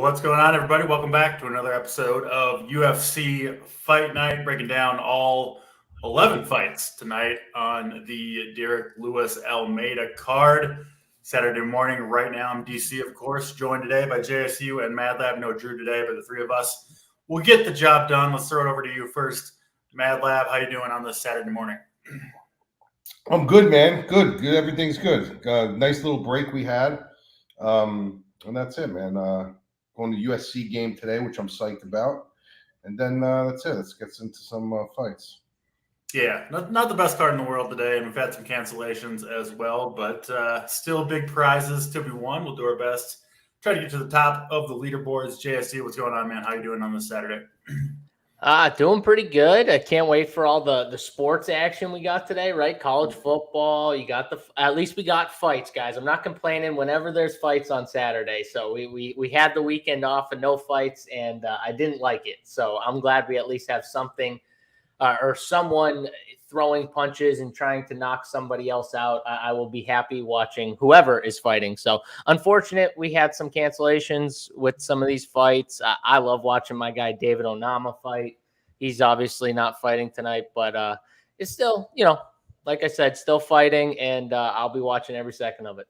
What's going on, everybody? Welcome back to another episode of UFC Fight Night, breaking down all 11 fights tonight on the Derek Lewis Almeida card. Saturday morning, right now I'm DC, of course, joined today by JSU and Mad Lab. No Drew today, but the three of us will get the job done. Let's throw it over to you first. Mad Lab, how you doing on this Saturday morning? I'm good, man. Good. Everything's good. Nice little break we had. And that's it, man. Going to USC game today, which I'm psyched about. And then that's it. Let's get into some fights. Yeah, not the best card in the world today, and we've had some cancellations as well, but still big prizes to be won. We'll do our best. Try to get to the top of the leaderboards. JSC, what's going on, man? How you doing on this Saturday? Doing pretty good. I can't wait for all the sports action we got today, right? College football. At least we got fights, guys. I'm not complaining whenever there's fights on Saturday. So we had the weekend off and no fights, and I didn't like it. So I'm glad we at least have something or someone throwing punches and trying to knock somebody else out. I will be happy watching whoever is fighting. So unfortunate, we had some cancellations with some of these fights. I love watching my guy David Onama fight. He's obviously not fighting tonight, but it's still, like I said, still fighting, and I'll be watching every second of it.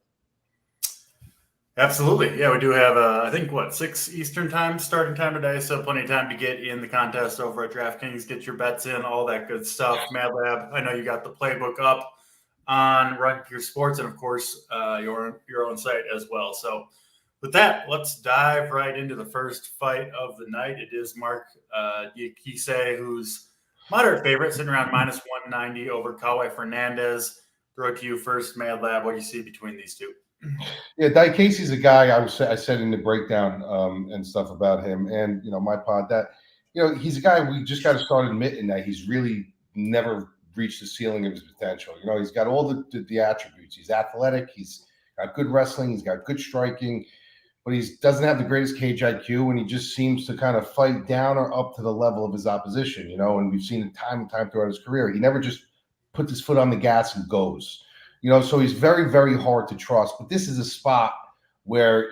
Absolutely. Yeah, we do have, I think, 6 Eastern time starting time today, so plenty of time to get in the contest over at DraftKings, get your bets in, all that good stuff. Mad Lab, I know you got the playbook up on Run Your Sports and, of course, your own site as well. So with that, let's dive right into the first fight of the night. It is Mark Diakise, who's moderate favorite, sitting around minus 190 over Fernandez. Throw it to you first, Mad Lab. What do you see between these two? Yeah, Diakise's a guy I said in the breakdown and stuff about him, and my pod that he's a guy we just got to start admitting that he's really never reached the ceiling of his potential. He's got all the attributes. He's athletic. He's got good wrestling. He's got good striking, but he doesn't have the greatest cage IQ, and he just seems to kind of fight down or up to the level of his opposition. And we've seen it time and time throughout his career. He never just puts his foot on the gas and goes. So he's very, very hard to trust. But this is a spot where,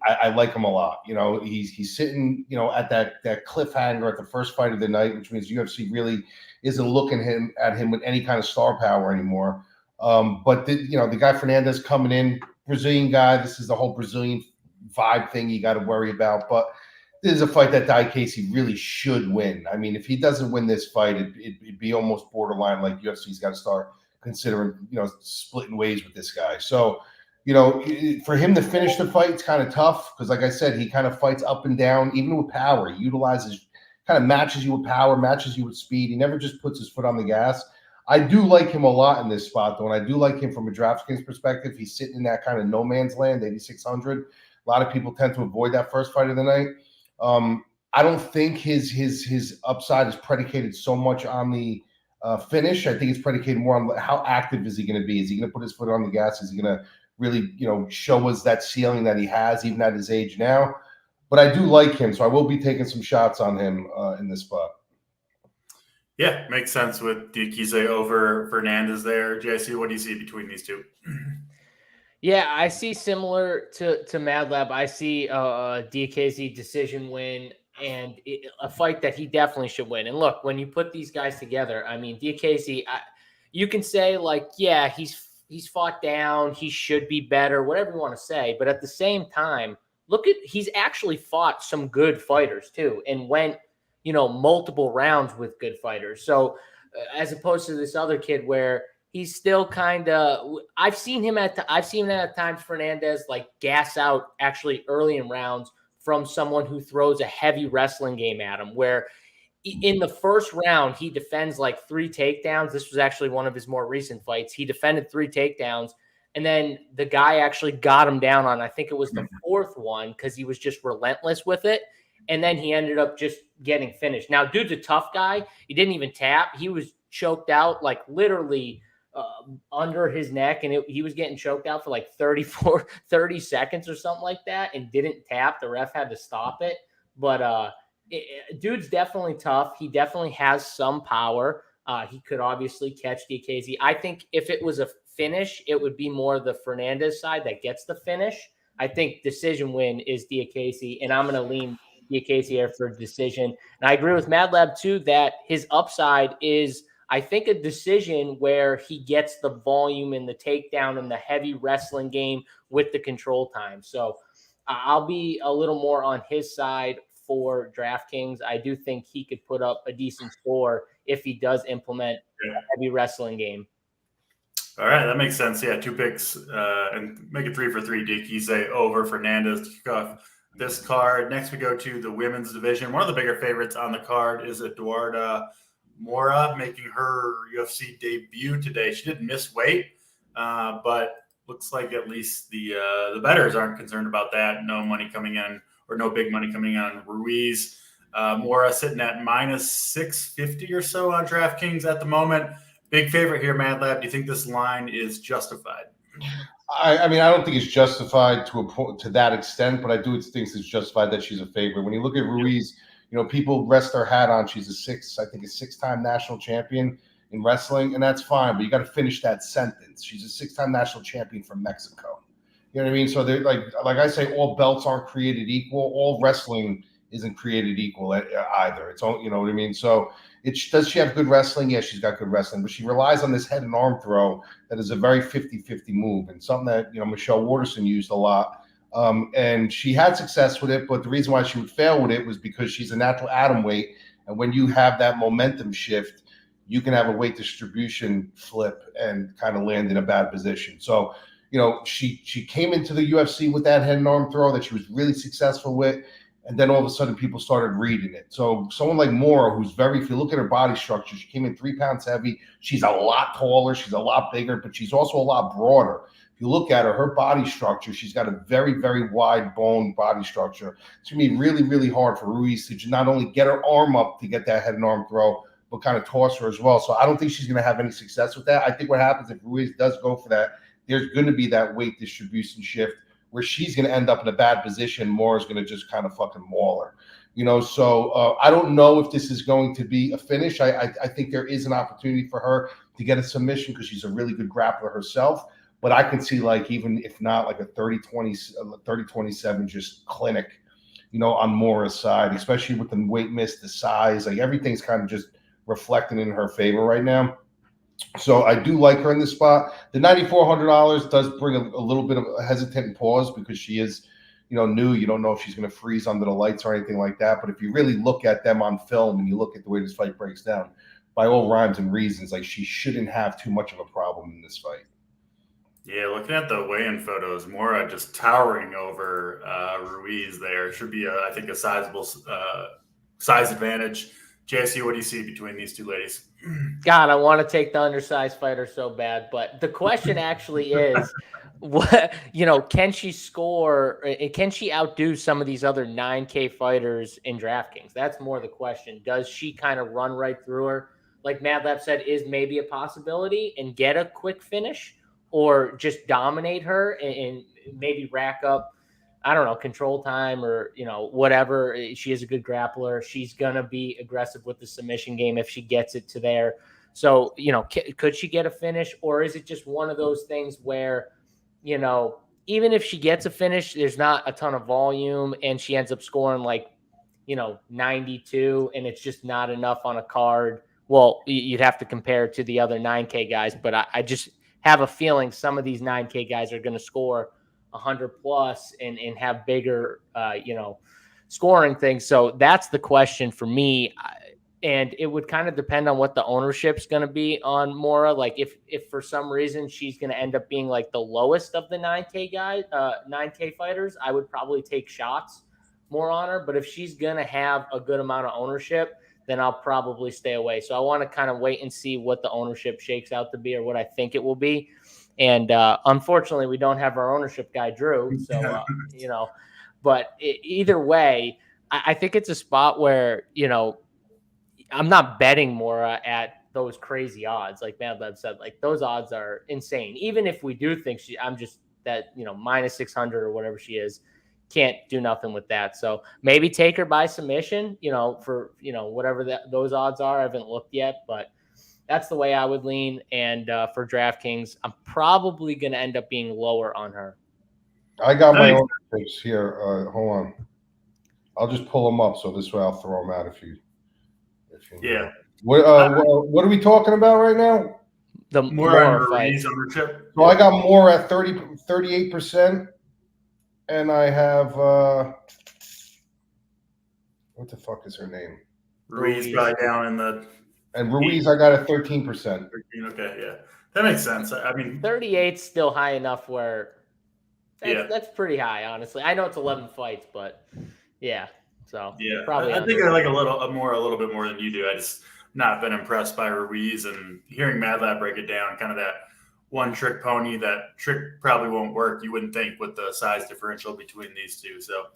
I like him a lot. He's sitting, at that cliffhanger at the first fight of the night, which means UFC really isn't looking at him with any kind of star power anymore. But the guy Fernandez coming in, Brazilian guy. This is the whole Brazilian vibe thing you got to worry about. But this is a fight that Diakise really should win. I mean, if he doesn't win this fight, it'd be almost borderline like UFC's got to start considering, splitting ways with this guy. So, for him to finish the fight, it's kind of tough because, like I said, he kind of fights up and down, even with power. He utilizes, kind of matches you with power, matches you with speed. He never just puts his foot on the gas. I do like him a lot in this spot, though, and I do like him from a DraftKings perspective. He's sitting in that kind of no man's land, 8,600. A lot of people tend to avoid that first fight of the night. I don't think his upside is predicated so much on the finish. I think it's predicated more on how active is he going to be. Is he going to put his foot on the gas? Is he going to really, show us that ceiling that he has, even at his age now? But I do like him, so I will be taking some shots on him in this spot. Yeah, makes sense with Diakise over Fernandez there. JC, what do you see between these two? Yeah, I see similar to Mad Lab. I see a Diakise decision win and a fight that he definitely should win. And look, when you put these guys together, I mean, Diakise, you can say yeah, he's fought down, he should be better, whatever you want to say. But at the same time, he's actually fought some good fighters too, and went, multiple rounds with good fighters. So as opposed to this other kid where he's still kind of, I've seen him at times, Fernandez, like gas out actually early in rounds from someone who throws a heavy wrestling game at him, where in the first round, he defends like 3 takedowns. This was actually one of his more recent fights. He defended 3 takedowns, and then the guy actually got him down on, I think it was the 4th one, because he was just relentless with it. And then he ended up just getting finished. Now, dude's a tough guy. He didn't even tap. He was choked out, like literally under his neck, and he was getting choked out for like 30 seconds or something like that, and didn't tap. The ref had to stop it. But dude's definitely tough. He definitely has some power. He could obviously catch Diakise. I think if it was a finish, it would be more the Fernandez side that gets the finish. I think decision win is Diakese, and I'm going to lean Diakese here for decision. And I agree with Madlab too that his upside is, I think, a decision where he gets the volume and the takedown and the heavy wrestling game with the control time. So I'll be a little more on his side for DraftKings. I do think he could put up a decent score if he does implement a heavy wrestling game. All right, that makes sense. Yeah, 2 picks and make it 3 for 3. Diakese over Fernandez to kick off this card. Next, we go to the women's division. One of the bigger favorites on the card is Eduarda Mora, making her UFC debut today. She didn't miss weight, but looks like at least the bettors aren't concerned about that. No money coming in, or no big money coming in on Ruiz. Mora sitting at minus 650 or so on DraftKings at the moment. Big favorite here, Madlab. Do you think this line is justified? I mean, I don't think it's justified to that extent, but I do think it's justified that she's a favorite. When you look at Ruiz, people rest their hat on. She's a 6-time national champion in wrestling, and that's fine. But you got to finish that sentence. She's a 6-time national champion from Mexico. You know what I mean? So they're like I say, all belts aren't created equal. All wrestling isn't created equal either. It's all, you know what I mean? So does she have good wrestling? Yes, she's got good wrestling, but she relies on this head and arm throw that is a very 50-50 move, and something that, Michelle Waterson used a lot. And she had success with it, but the reason why she would fail with it was because she's a natural atom weight. And when you have that momentum shift, you can have a weight distribution flip and kind of land in a bad position. So, she came into the UFC with that head and arm throw that she was really successful with. And then all of a sudden people started reading it. So someone like Mora, if you look at her body structure, she came in 3 pounds heavy. She's a lot taller. She's a lot bigger, but she's also a lot broader. If you look at her body structure, she's got a very, very wide bone body structure. It's going to be really, really hard for Ruiz to not only get her arm up to get that head and arm throw, but kind of toss her as well. So I don't think she's going to have any success with that. I think what happens if Ruiz does go for that, there's going to be that weight distribution shift where she's going to end up in a bad position. Mora's going to just kind of fucking maul her, So I don't know if this is going to be a finish. I think there is an opportunity for her to get a submission because she's a really good grappler herself. But I can see, even if not, a 30-27 just clinic, on Mora's side, especially with the weight miss, the size, everything's kind of just reflecting in her favor right now. So I do like her in this spot. The $9,400 does bring a little bit of a hesitant pause because she is, new. You don't know if she's going to freeze under the lights or anything like that. But if you really look at them on film and you look at the way this fight breaks down, by all rhymes and reasons, she shouldn't have too much of a problem in this fight. Yeah, looking at the weigh-in photos, Mora just towering over Ruiz there. Should be, I think, a sizable size advantage. JSU, what do you see between these two ladies? God, I want to take the undersized fighter so bad, but the question actually is, can she score? Can she outdo some of these other 9K fighters in DraftKings? That's more the question. Does she kind of run right through her? Like Madlab said, is maybe a possibility and get a quick finish, or just dominate her and maybe rack up, I don't know, control time or, whatever. She is a good grappler. She's going to be aggressive with the submission game if she gets it to there. So, could she get a finish, or is it just one of those things where, even if she gets a finish, there's not a ton of volume and she ends up scoring 92 and it's just not enough on a card? Well, you'd have to compare it to the other 9K guys, but I just have a feeling some of these 9K guys are going to score 100 plus and have bigger, scoring things. So that's the question for me. And it would kind of depend on what the ownership's going to be on Mora. If for some reason she's going to end up being the lowest of the 9K guys, 9K fighters, I would probably take shots more on her. But if she's going to have a good amount of ownership, then I'll probably stay away. So I want to kind of wait and see what the ownership shakes out to be, or what I think it will be. And unfortunately, we don't have our ownership guy, Drew. So, but either way, I think it's a spot where, I'm not betting Mora at those crazy odds. Like Madlab said, those odds are insane. Even if we do think I'm just that, minus 600 or whatever she is, can't do nothing with that. So maybe take her by submission, for, whatever those odds are. I haven't looked yet, but that's the way I would lean. And for DraftKings, I'm probably going to end up being lower on her. I got my own picks here. Hold on. I'll just pull them up so this way I'll throw them out if you Yeah. What are we talking about right now? The Mora fight. Ruiz ownership. So I got more at 38%, and I have what the fuck is her name? Ruiz probably down in the. And Ruiz I got at 13%. 13, okay, yeah, that makes sense. I mean, 38's still high enough where that's pretty high, honestly. I know it's 11 fights, but yeah. So yeah, probably. I think I like a little bit more than you do. I just not been impressed by Ruiz, and hearing Mad Lab break it down, kind of that one trick pony. That trick probably won't work. You wouldn't think with the size differential between these two. So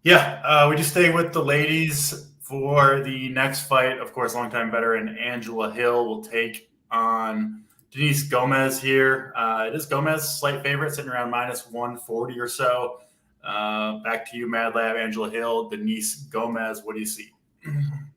yeah, we just stay with the ladies for the next fight. Of course, longtime veteran Angela Hill will take on Denise Gomez here. It is Gomez, slight favorite, sitting around minus 140 or so. Back to you, Mad Lab, Angela Hill, Denise Gomez. What do you see?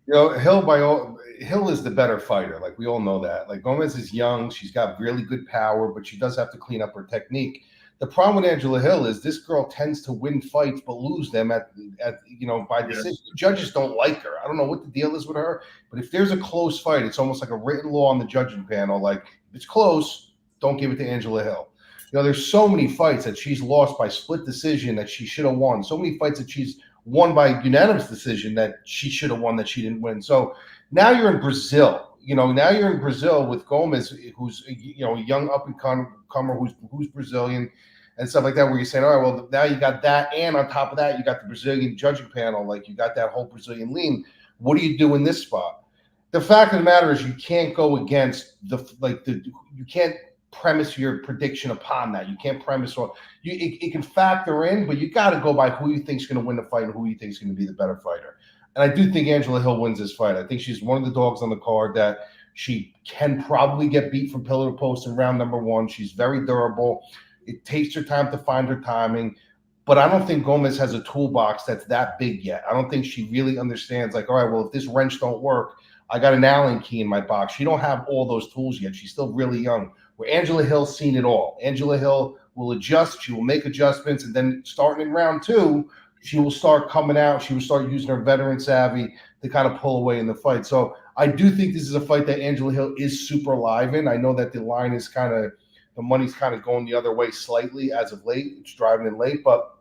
Hill is the better fighter. Like, we all know that. Like, Gomez is young. She's got really good power, but she does have to clean up her technique. The problem with Angela Hill is this girl tends to win fights but lose them by decision. The judges don't like her. I don't know what the deal is with her, but if there's a close fight, it's almost like a written law on the judging panel. Like, if it's close, don't give it to Angela Hill. There's so many fights that she's lost by split decision that she should have won. So many fights that she's won by unanimous decision that she should have won that she didn't win. So now you're in Brazil. Now you're in Brazil with Gomez, who's a young up and comer who's Brazilian and stuff like that. Where you're saying, all right, well, now you got that, and on top of that, you got the Brazilian judging panel. Like, you got that whole Brazilian lean. What do you do in this spot? The fact of the matter is, you can't go against you can't premise your prediction upon that. You can't premise on it can factor in, but you got to go by who you think is going to win the fight and who you think is going to be the better fighter. And I do think Angela Hill wins this fight. I think she's one of the dogs on the card that she can probably get beat from pillar to post in round number 1. She's very durable. It takes her time to find her timing, but I don't think Gomez has a toolbox that's that big yet. I don't think she really understands, like, all right, well, if this wrench don't work, I got an Allen key in my box. She don't have all those tools yet. She's still really young. Where Angela Hill's seen it all. Angela Hill will adjust. She will make adjustments, and then starting in round 2, she will start coming out. She will start using her veteran savvy to kind of pull away in the fight. So I do think this is a fight that Angela Hill is super live in. I know that the line is the money's kind of going the other way slightly as of late. It's driving in late, but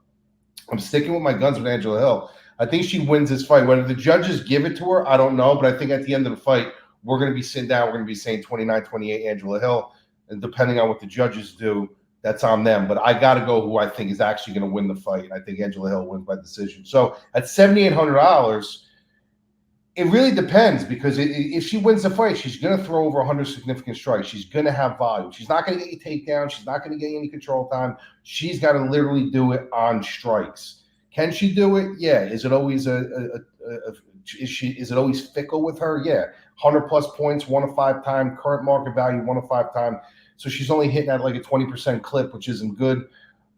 I'm sticking with my guns with Angela Hill. I think she wins this fight. Whether the judges give it to her, I don't know, but I think at the end of the fight, we're going to be sitting down. We're going to be saying 29-28 Angela Hill. And depending on what the judges do, that's on them. But I got to go who I think is actually going to win the fight. I think Angela Hill wins by decision. So at $7,800, it really depends, because if she wins the fight, she's going to throw over 100 significant strikes. She's going to have volume. She's not going to get you takedown. She's not going to get any control time. She's got to literally do it on strikes. Can she do it? Yeah. Is it always is it always fickle with her? Yeah. 100 plus points, 1 of 5 time, current market value, 1 of 5 time. So she's only hitting at like a 20% clip, which isn't good.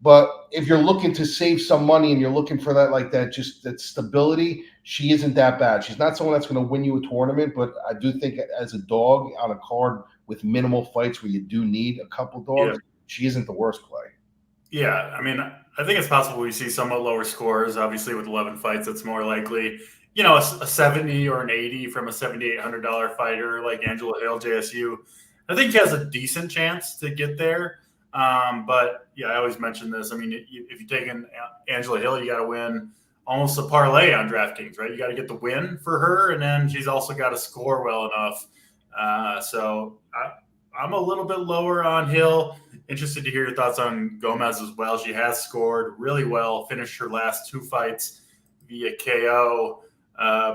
But if you're looking to save some money and you're looking for that stability, she isn't that bad. She's not someone that's going to win you a tournament, but I do think as a dog on a card with minimal fights where you do need a couple dogs, she isn't the worst play. Yeah, I mean, I think it's possible we see somewhat lower scores. Obviously, with 11 fights, it's more likely, a 70 or an 80 from a $7,800 fighter like Angela Hill, JSU. I think he has a decent chance to get there. But yeah, I always mention this. I mean, if you take in Angela Hill, you got to win almost a parlay on DraftKings, right? You got to get the win for her, and then she's also got to score well enough. So I'm a little bit lower on Hill. Interested to hear your thoughts on Gomez as well. She has scored really well, finished her last 2 fights via KO.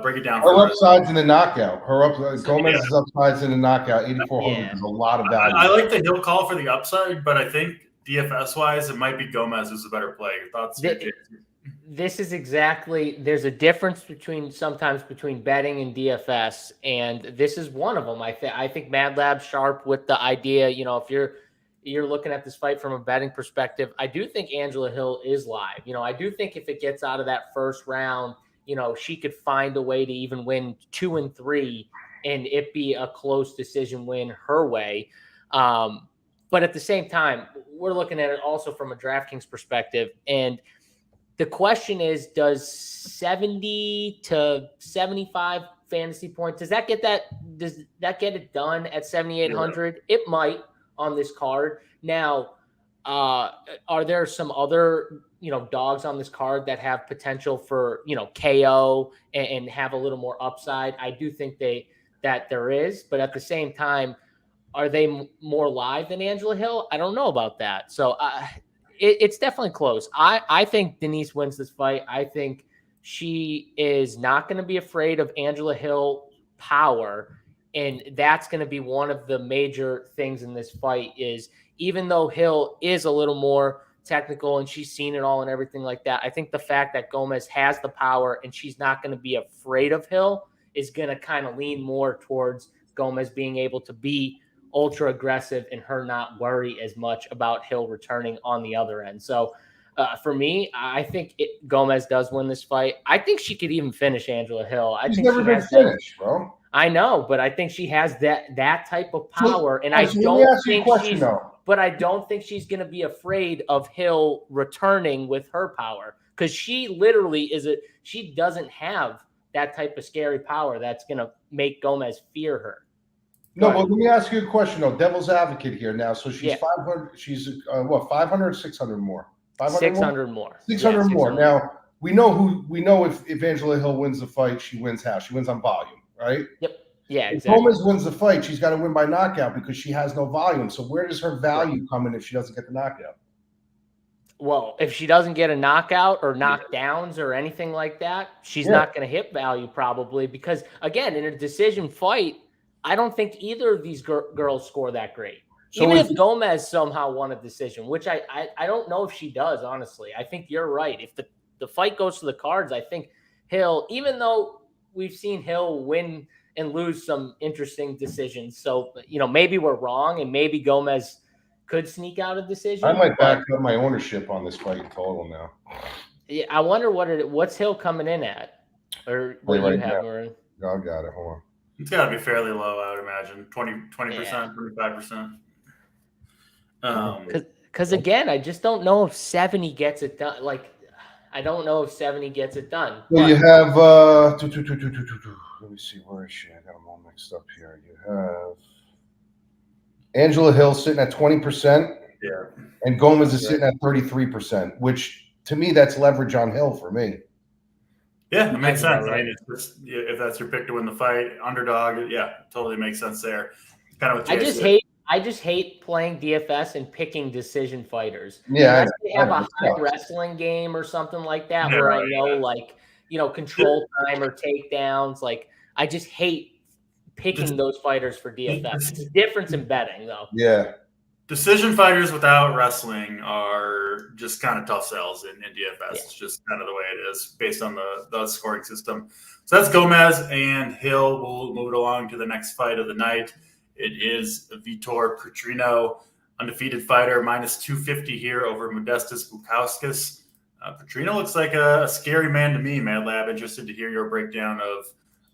Break it down. Her upside's in the knockout. Gomez's upside's in the knockout. 8,400 is a lot of value. I like the Hill call for the upside, but I think DFS wise, it might be Gomez who's a better play. Your thoughts? This is exactly. There's a difference sometimes between betting and DFS, and this is one of them. I think Mad Lab's sharp with the idea. If you're looking at this fight from a betting perspective, I do think Angela Hill is live. I do think if it gets out of that first round, she could find a way to even win 2 and 3 and it be a close decision win her way. But at the same time, we're looking at it also from a DraftKings perspective. And the question is, does 70 to 75 fantasy points, does that get it done at 7,800? Yeah. It might on this card. Now, are there some other, dogs on this card that have potential for, KO and have a little more upside? I do think that there is, but at the same time, are they more live than Angela Hill? I don't know about that. So it's definitely close. I think Denise wins this fight. I think she is not going to be afraid of Angela Hill power. And that's going to be one of the major things in this fight is, even though Hill is a little more technical and she's seen it all and everything like that, I think the fact that Gomez has the power and she's not going to be afraid of Hill is going to kind of lean more towards Gomez being able to be ultra aggressive and her not worry as much about Hill returning on the other end. So for me, I think Gomez does win this fight. I think she could even finish Angela Hill. She's never been finished, bro. I know, but I think she has that type of power, and I don't think she's going to be afraid of Hill returning with her power, because she literally she doesn't have that type of scary power that's going to make Gomez fear her. No, but let me ask you a question, though. Devil's advocate here now. So she's 500. She's 500 or 600 more? 600 more. 600 more. Now we know if Angela Hill wins the fight, she wins how? She wins on volume, right? Yep. Yeah, exactly. If Gomez wins the fight, she's got to win by knockout because she has no volume. So where does her value come in if she doesn't get the knockout? Well, if she doesn't get a knockout or knockdowns or anything like that, she's not going to hit value probably, because, again, in a decision fight, I don't think either of these girls score that great. So even if Gomez somehow won a decision, which I don't know if she does, honestly. I think you're right. If the fight goes to the cards, I think Hill, even though we've seen Hill win and lose some interesting decisions, so maybe we're wrong and maybe Gomez could sneak out a decision. I might back up my ownership on this fight in total now. Yeah, I wonder what's Hill coming in at, or what do you have? I got it. Hold on. It's got to be fairly low, I would imagine. 20%, 25%. Because again, I just don't know if 70 gets it done. Like, I don't know if 70 gets it done. Well, you have let me see, where is she? I got them all mixed up here. You have Angela Hill sitting at 20%. Yeah. And Gomez is sitting at 33%, which to me, that's leverage on Hill for me. Yeah, it makes sense. Right. I mean, if that's your pick to win the fight, underdog, totally makes sense there. Kind of what I just hate playing DFS and picking decision fighters. Yeah, unless they have a high wrestling game or something like that, where I know, control time or takedowns. Like, I just hate picking those fighters for DFS. It's a difference in betting, though. Yeah. Decision fighters without wrestling are just kind of tough sells in DFS. Yeah. It's just kind of the way it is based on the scoring system. So that's Gomez and Hill. We'll move it along to the next fight of the night. It is Vitor Patrino, undefeated fighter, minus 250 here over Modestas Bowkus. Patrino looks like a scary man to me, Mad Lab. Interested to hear your breakdown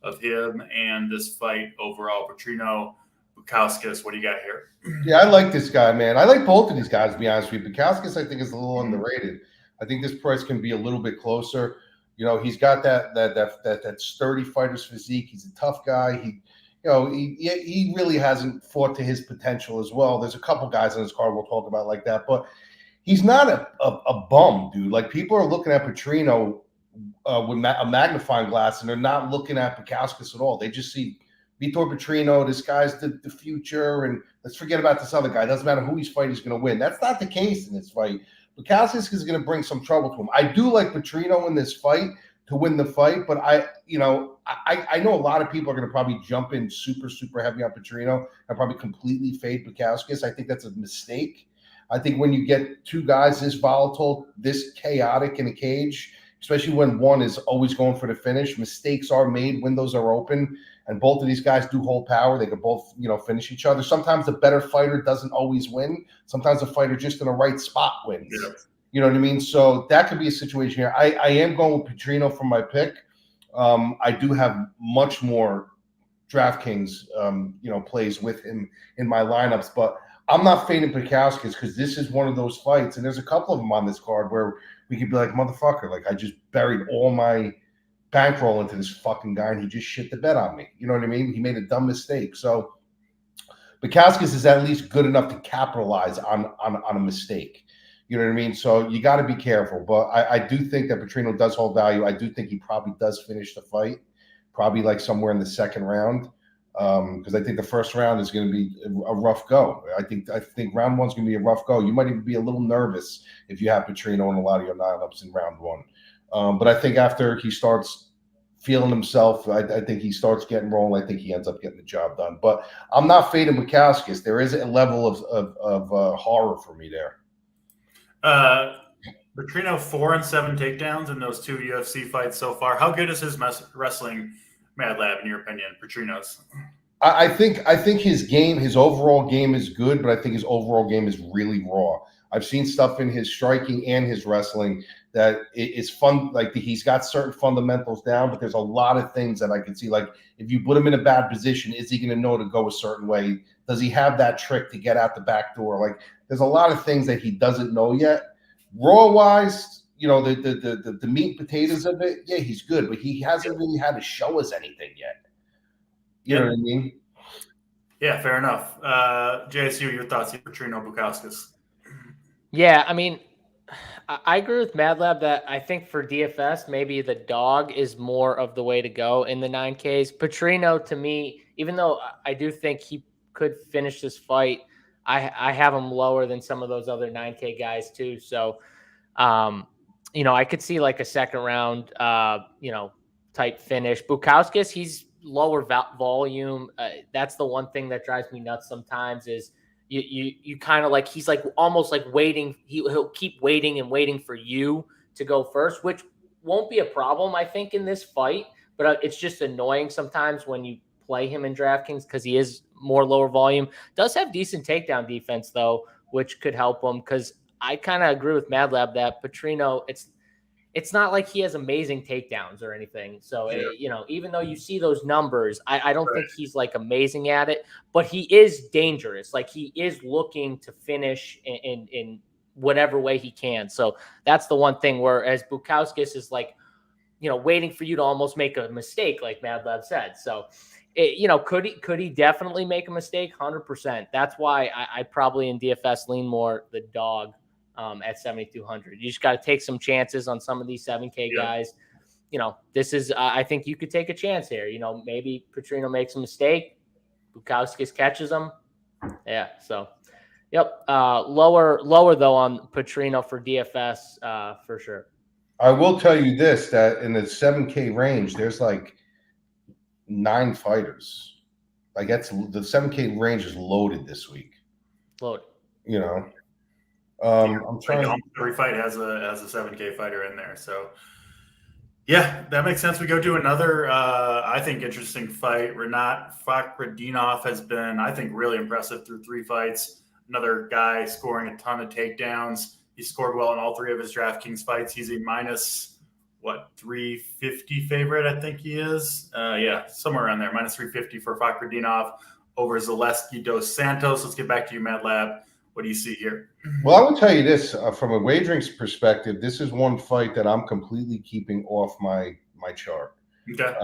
of him and this fight overall. Patrino, Bowkus, what do you got here? Yeah, I like this guy, man. I like both of these guys, to be honest with you. Bowkus, I think, is a little underrated. I think this price can be a little bit closer. He's got that sturdy fighter's physique. He's a tough guy. He really hasn't fought to his potential as well. There's a couple guys on this card we'll talk about like that, but he's not a bum, dude. Like, people are looking at Patrino with a magnifying glass, and they're not looking at Bowkus at all. They just see Vitor Patrino, this guy's the future, and let's forget about this other guy. It doesn't matter who he's fighting, he's going to win. That's not the case in this fight. Bowkus is going to bring some trouble to him. I do like Patrino in this fight to win the fight, but I know a lot of people are going to probably jump in super, super heavy on Patrino and probably completely fade Bowkus. I think that's a mistake. I think when you get two guys this volatile, this chaotic in a cage, especially when one is always going for the finish, mistakes are made, windows are open, and both of these guys do hold power. They could both, finish each other. Sometimes the better fighter doesn't always win. Sometimes the fighter just in the right spot wins. Yeah. You know what I mean? So that could be a situation here. I am going with Patrino for my pick. I do have much more DraftKings, plays with him in my lineups, but I'm not fading Bowkus because this is one of those fights, and there's a couple of them on this card where we could be like, motherfucker, like I just buried all my bankroll into this fucking guy, and he just shit the bed on me. You know what I mean? He made a dumb mistake. So Bowkus is at least good enough to capitalize on a mistake. You know what I mean? So you got to be careful. But I do think that Patrino does hold value. I do think he probably does finish the fight, probably like somewhere in the second round. Because I think the first round is going to be a rough go. I think round one's going to be a rough go. You might even be a little nervous if you have Patrino in a lot of your lineups in round one. But I think after he starts feeling himself, I think he starts getting rolling. I think he ends up getting the job done. But I'm not fading Bowkus. There is a level of horror for me there. Patrino 4 and 7 takedowns in those 2 UFC fights so far. How good is his wrestling, Mad Lab, in your opinion? Patrino's. I think his overall game is good, but I think his overall game is really raw. I've seen stuff in his striking and his wrestling that is fun. Like he's got certain fundamentals down, but there's a lot of things that I can see. Like if you put him in a bad position, is he going to know to go a certain way? Does he have that trick to get out the back door? Like there's a lot of things that he doesn't know yet. Raw wise, you know, the meat and potatoes of it, yeah, he's good, but he hasn't really had to show us anything yet. You know what I mean? Yeah, fair enough. JSU, your thoughts on Patrino Bowkus? Yeah, I mean, I agree with Mad Lab that I think for DFS, maybe the dog is more of the way to go in the 9Ks. Patrino, to me, even though I do think he could finish this fight, I have him lower than some of those other 9K guys too. So, you know, I could see like a second round, you know, type finish. Bowkus, he's lower volume. That's the one thing that drives me nuts sometimes is you kind of like, he's like almost like waiting. He'll keep waiting and waiting for you to go first, which won't be a problem, I think, in this fight. But it's just annoying sometimes when you play him in DraftKings because he is more lower volume. Does have decent takedown defense, though, which could help him because I kind of agree with Mad Lab that Patrino, it's not like he has amazing takedowns or anything. So, you know, even though you see those numbers, I don't think he's like amazing at it, but he is dangerous. Like he is looking to finish in whatever way he can. So that's the one thing, whereas Bowkus is like, you know, waiting for you to almost make a mistake, like Mad Lab said. So, you know, could he definitely make a mistake? 100%. That's why I probably in DFS lean more the dog at 7,200. You just got to take some chances on some of these 7K guys. You know, this is, I think you could take a chance here. You know, maybe Patrino makes a mistake. Bowkus catches him. Yeah. So, yep. Lower though on Patrino for DFS for sure. I will tell you this, that in the 7K range, there's like 9 fighters. Like that's the 7K range is loaded this week. Loaded. You know. I'm trying. Like every fight has a 7K fighter in there, so yeah, that makes sense. We go to another, I think, interesting fight. Fakhretdinov has been, I think, really impressive through 3 fights. Another guy scoring a ton of takedowns. He scored well in all 3 of his DraftKings fights. He's a minus 350 favorite, I think he is. Yeah, somewhere around there, minus 350 for Fakhretdinov over Zaleski dos Santos. Let's get back to you, Mad Lab. What do you see here? Well, I will tell you this, from a wagering perspective, this is one fight that I'm completely keeping off my chart. Okay.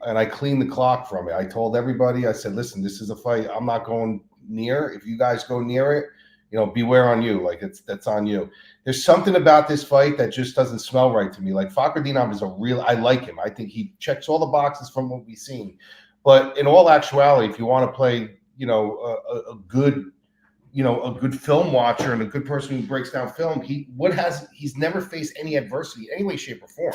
And I cleaned the clock from it. I told everybody, I said, listen, this is a fight I'm not going near. If you guys go near it, you know, beware on you. Like that's on you. There's something about this fight that just doesn't smell right to me. Like Fakhretdinov is I like him. I think he checks all the boxes from what we've seen. But in all actuality, if you want to play, you know, a good film watcher and a good person who breaks down film, he's never faced any adversity, any way, shape, or form.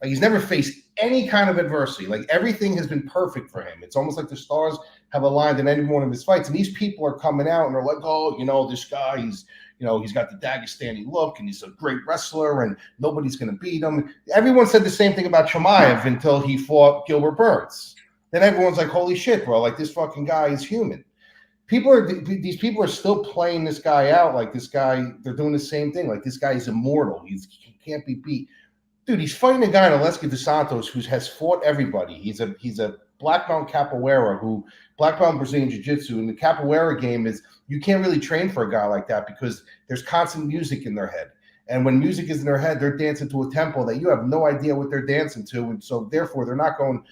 Like he's never faced any kind of adversity. Like everything has been perfect for him. It's almost like the stars have aligned in every one of his fights. And these people are coming out and they're like, oh, you know, this guy, he's got the Dagestani look and he's a great wrestler and nobody's going to beat him. Everyone said the same thing about Chimaev until he fought Gilbert Burns. Then everyone's like, holy shit, bro, like this fucking guy is human. These people are still playing this guy out like this guy. They're doing the same thing. Like this guy is immortal. He can't be beat. Dude, he's fighting a guy in Zaleski dos Santos who has fought everybody. He's a black belt capoeira, who black belt Brazilian jiu-jitsu, and the capoeira game is you can't really train for a guy like that because there's constant music in their head. And when music is in their head, they're dancing to a tempo that you have no idea what they're dancing to. And so therefore they're not going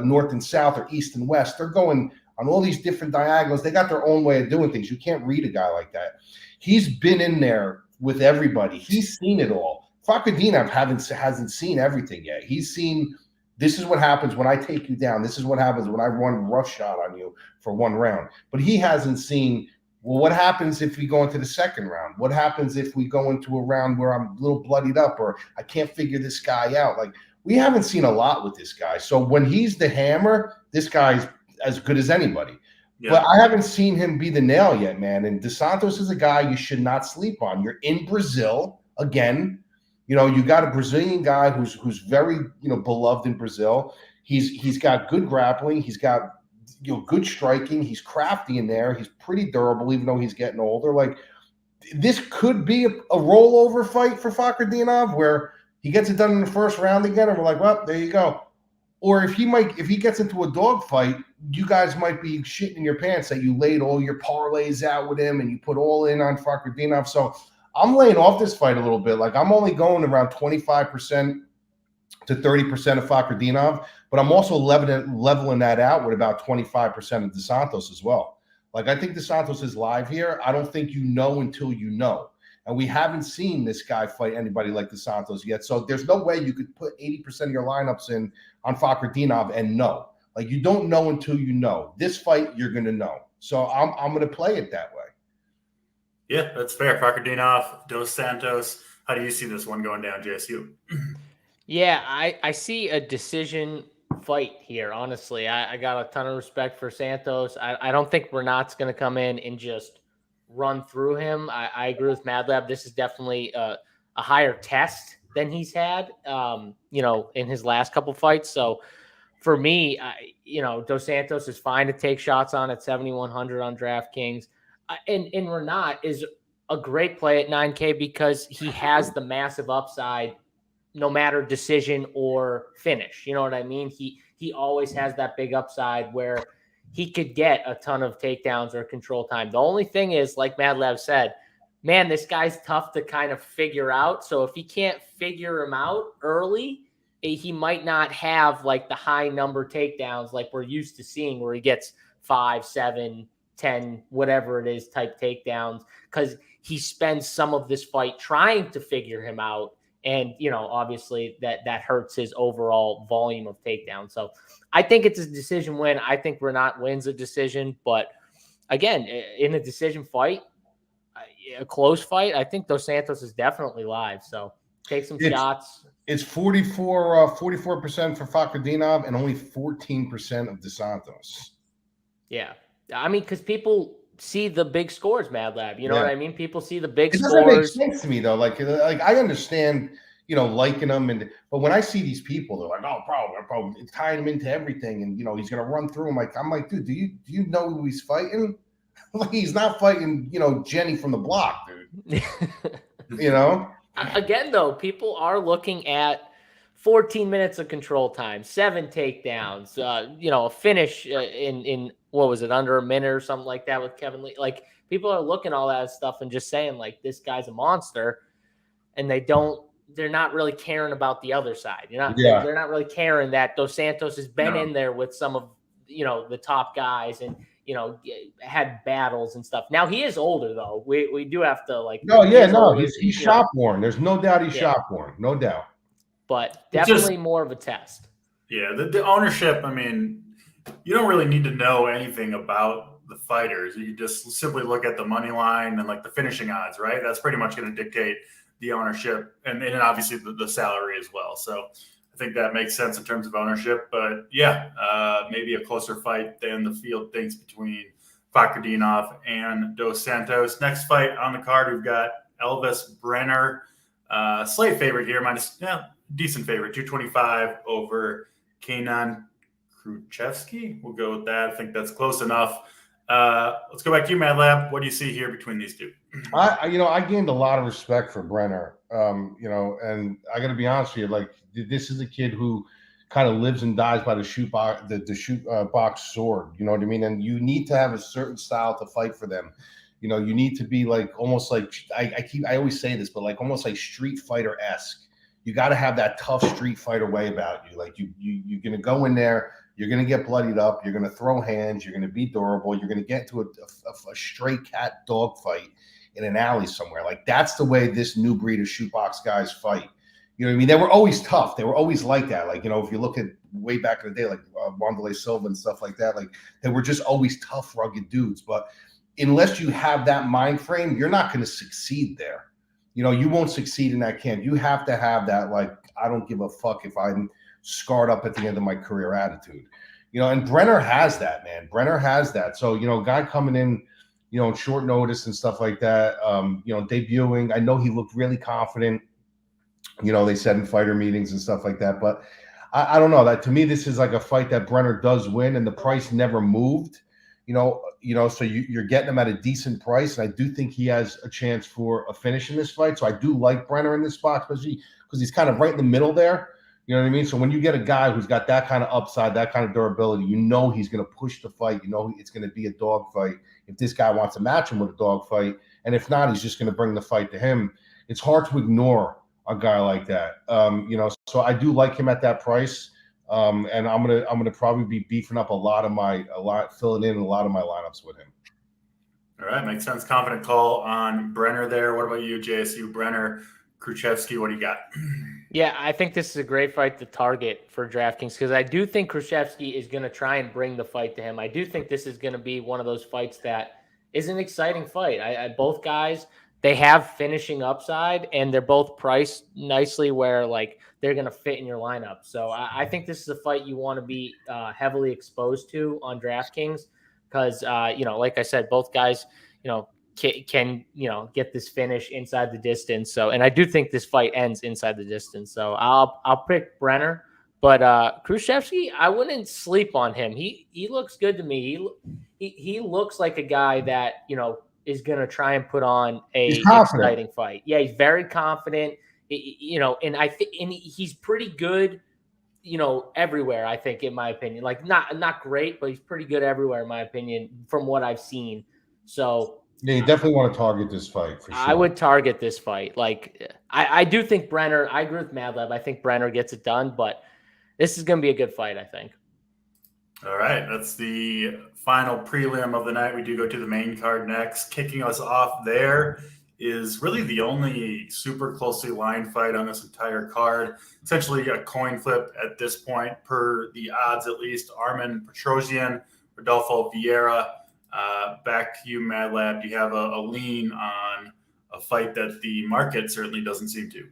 north and south or east and west. They're going on all these different diagonals. They got their own way of doing things. You can't read a guy like that. He's been in there with everybody. He's seen it all. Fakhretdinov hasn't seen everything yet. He's seen, this is what happens when I take you down. This is what happens when I run rough shot on you for one round. But he hasn't seen, well, what happens if we go into the second round? What happens if we go into a round where I'm a little bloodied up or I can't figure this guy out? Like, we haven't seen a lot with this guy. So when he's the hammer, this guy's as good as anybody. Yeah. But I haven't seen him be the nail yet, man. And Dos Santos is a guy you should not sleep on. You're in Brazil again. You know, you got a Brazilian guy who's very, you know, beloved in Brazil. He's got good grappling. He's got, you know, good striking. He's crafty in there. He's pretty durable, even though he's getting older. Like, this could be a rollover fight for Fakhretdinov where he gets it done in the first round again, and we're like, well, there you go. Or if he gets into a dog fight, you guys might be shitting in your pants that you laid all your parlays out with him and you put all in on Fakhretdinov. So I'm laying off this fight a little bit. Like, I'm only going around 25% to 30% of Fakhretdinov, but I'm also leveling that out with about 25% of Dos Santos as well. Like, I think Dos Santos is live here. I don't think you know until you know. And we haven't seen this guy fight anybody like Dos Santos yet. So there's no way you could put 80% of your lineups in on Fakhretdinov and know. Like, you don't know until you know. This fight, you're going to know. So I'm going to play it that way. Yeah, that's fair. Fakhretdinov, Dos Santos. How do you see this one going down, JSU? Yeah, I see a decision fight here, honestly. I got a ton of respect for Santos. I don't think Renat's going to come in and just run through him. I agree with Madlab. This is definitely a higher test than he's had, you know, in his last couple fights. So for me, you know, Dos Santos is fine to take shots on at 7,100 on DraftKings. And Renat is a great play at 9K because he has the massive upside no matter decision or finish. You know what I mean? He always has that big upside where he could get a ton of takedowns or control time. The only thing is, like Madlab said, man, this guy's tough to kind of figure out. So if he can't figure him out early, he might not have like the high number takedowns like we're used to seeing where he gets 5, 7, 10, whatever it is type takedowns, because he spends some of this fight trying to figure him out. And, you know, obviously that hurts his overall volume of takedowns. So I think it's a decision win. I think Renat wins a decision. But again, in a decision fight, a close fight, I think Dos Santos is definitely live. So take some shots. It's 44% for Fakhretdinov and only 14% of Dos Santos. Yeah. I mean, because people see the big scores, Madlab. You know what I mean? People see the big scores. It doesn't make sense to me, though. Like I understand, you know, liking them, but when I see these people, they're like, "Oh, bro, it's tying him into everything," and you know, he's gonna run through him. I'm like, dude, do you know who he's fighting? Like, he's not fighting, you know, Jenny from the block, dude. You know. Again, though, people are looking at 14 minutes of control time, 7 takedowns, you know, a finish in what was it, under a minute or something like that with Kevin Lee. Like, people are looking at all that stuff and just saying, like, this guy's a monster, and they're not really caring about the other side. They're not really caring that Dos Santos has been in there with some of, you know, the top guys and, you know, had battles and stuff. Now, he is older, though. We do have to, like, he's shop-worn. There's no doubt he's shop-worn, no doubt. But definitely more of a test. Yeah, the ownership, I mean, you don't really need to know anything about the fighters. You just simply look at the money line and like the finishing odds, right? That's pretty much going to dictate the ownership and obviously the salary as well. So I think that makes sense in terms of ownership. But yeah, maybe a closer fight than the field thinks between Fakhretdinov and Dos Santos. Next fight on the card, we've got Elvis Brener, slight favorite here, decent favorite, 225 over Kenan Krevski. We'll go with that. I think that's close enough. Let's go back to you, Madlab. What do you see here between these two? I gained a lot of respect for Brener. You know, and I got to be honest with you, like, this is a kid who kind of lives and dies by the shoot box, box sword. You know what I mean? And you need to have a certain style to fight for them. You know, you need to be like almost like I always say this, but like almost like Street Fighter-esque. You got to have that tough Street Fighter way about you. Like you're gonna go in there, you're gonna get bloodied up, you're gonna throw hands, you're gonna be durable, you're gonna get into a stray cat dog fight in an alley somewhere. Like that's the way this new breed of shootbox guys fight. You know what I mean? They were always tough. They were always like that. Like, you know, if you look at way back in the day, like Wanderlei Silva and stuff like that, like they were just always tough, rugged dudes. But unless you have that mind frame, you're not going to succeed there. You know, you won't succeed in that camp. You have to have that, like, I don't give a fuck if I'm scarred up at the end of my career attitude. You know, and Brener has that, man. Brener has that. So, you know, guy coming in, you know, short notice and stuff like that, you know, debuting. I know he looked really confident. You know, they said in fighter meetings and stuff like that. But I don't know. That to me, this is like a fight that Brener does win, and the price never moved. You know, so you're getting him at a decent price, and I do think he has a chance for a finish in this fight. So I do like Brener in this spot, especially because he's kind of right in the middle there. You know what I mean? So when you get a guy who's got that kind of upside, that kind of durability, you know he's going to push the fight. You know it's going to be a dog fight if this guy wants to match him with a dog fight. And if not, he's just going to bring the fight to him. It's hard to ignore a guy like that. You know, so I do like him at that price. And I'm gonna probably be beefing up filling in a lot of my lineups with him. All right, makes sense. Confident call on Brener there. What about you, JSU? Brener, Krevski, what do you got? Yeah, I think this is a great fight to target for DraftKings because I do think Krevski is going to try and bring the fight to him. I do think this is going to be one of those fights that is an exciting fight. Both guys, they have finishing upside, and they're both priced nicely where like they're going to fit in your lineup. So I think this is a fight you want to be heavily exposed to on DraftKings because, you know, like I said, both guys, you know, can you know get this finish inside the distance. So, and I do think this fight ends inside the distance. So I'll pick Brener, but Krevski, I wouldn't sleep on him. He looks good to me. He looks like a guy that, you know, is going to try and put on a exciting fight. Yeah, he's very confident. You know, and he's pretty good, you know, everywhere, I think, in my opinion. Like not great, but he's pretty good everywhere, in my opinion, from what I've seen. So yeah, you definitely want to target this fight for sure. I would target this fight. Like I do think Brener, I agree with Madlab. I think Brener gets it done, but this is going to be a good fight, I think. All right, that's the final prelim of the night. We do go to the main card next. Kicking us off there is really the only super closely lined fight on this entire card. Essentially a coin flip at this point, per the odds at least. Arman Petrosyan, Rodolfo Vieira. Back to you, Mad Lab. Do you have a lean on a fight that the market certainly doesn't seem to?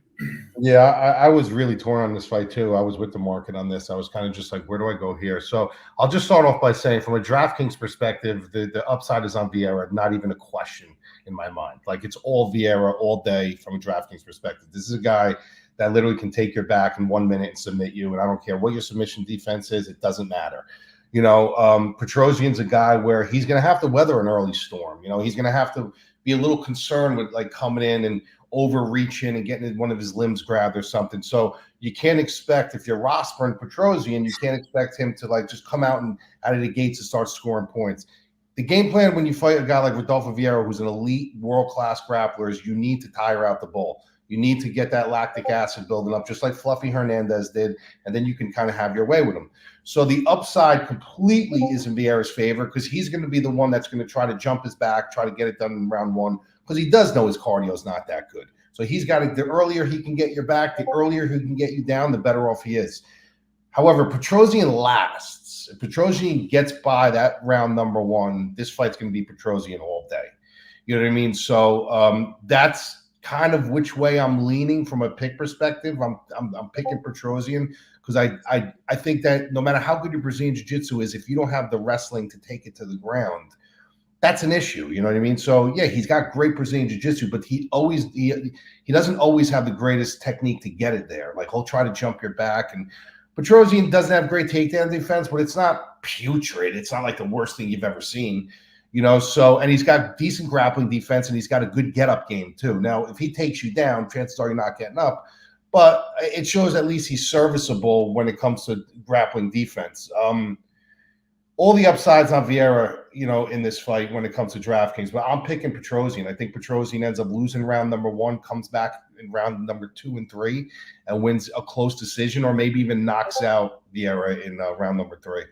Yeah, I was really torn on this fight too. I was with the market on this. I was kind of just like, where do I go here? So I'll just start off by saying, from a DraftKings perspective, the upside is on Vieira, not even a question in my mind. Like, it's all Vieira all day from a DraftKings perspective. This is a guy that literally can take your back in 1 minute and submit you, and I don't care what your submission defense is. It doesn't matter. You know, Petrosyan's a guy where he's going to have to weather an early storm. You know, he's going to have to be a little concerned with like coming in and overreaching and getting one of his limbs grabbed or something. So you can't expect, if you're rostering Petrosyan, you can't expect him to like just come out and out of the gates and start scoring points. The game plan when you fight a guy like Rodolfo Vieira, who's an elite world-class grappler, is you need to tire out the bull. You need to get that lactic acid building up, just like Fluffy Hernandez did, and then you can kind of have your way with him. So the upside completely is in Vieira's favor because he's going to be the one that's going to try to jump his back, try to get it done in round one, because he does know his cardio is not that good. So he's got to, the earlier he can get your back, the earlier he can get you down, the better off he is. However, Petrosyan lasts. If Petrosyan gets by that round number one, this fight's going to be Petrosyan all day. You know what I mean? So that's kind of which way I'm leaning from a pick perspective. I'm picking Petrosyan because I think that no matter how good your Brazilian Jiu-Jitsu is, if you don't have the wrestling to take it to the ground, that's an issue. You know what I mean? So yeah, he's got great Brazilian Jiu-Jitsu, but he doesn't always have the greatest technique to get it there. Like, he'll try to jump your back, and Petrosyan doesn't have great takedown defense, but it's not putrid. It's not like the worst thing you've ever seen. You know, so, and he's got decent grappling defense, and he's got a good get-up game too. Now, if he takes you down, chances are you're not getting up. but it shows at least he's serviceable when it comes to grappling defense. All the upsides on Vieira, in this fight when it comes to DraftKings, but I'm picking Petrosyan. I think Petrosyan ends up losing round number 1, comes back in round number 2 and 3, and wins a close decision, or maybe even knocks out Vieira in round number 3.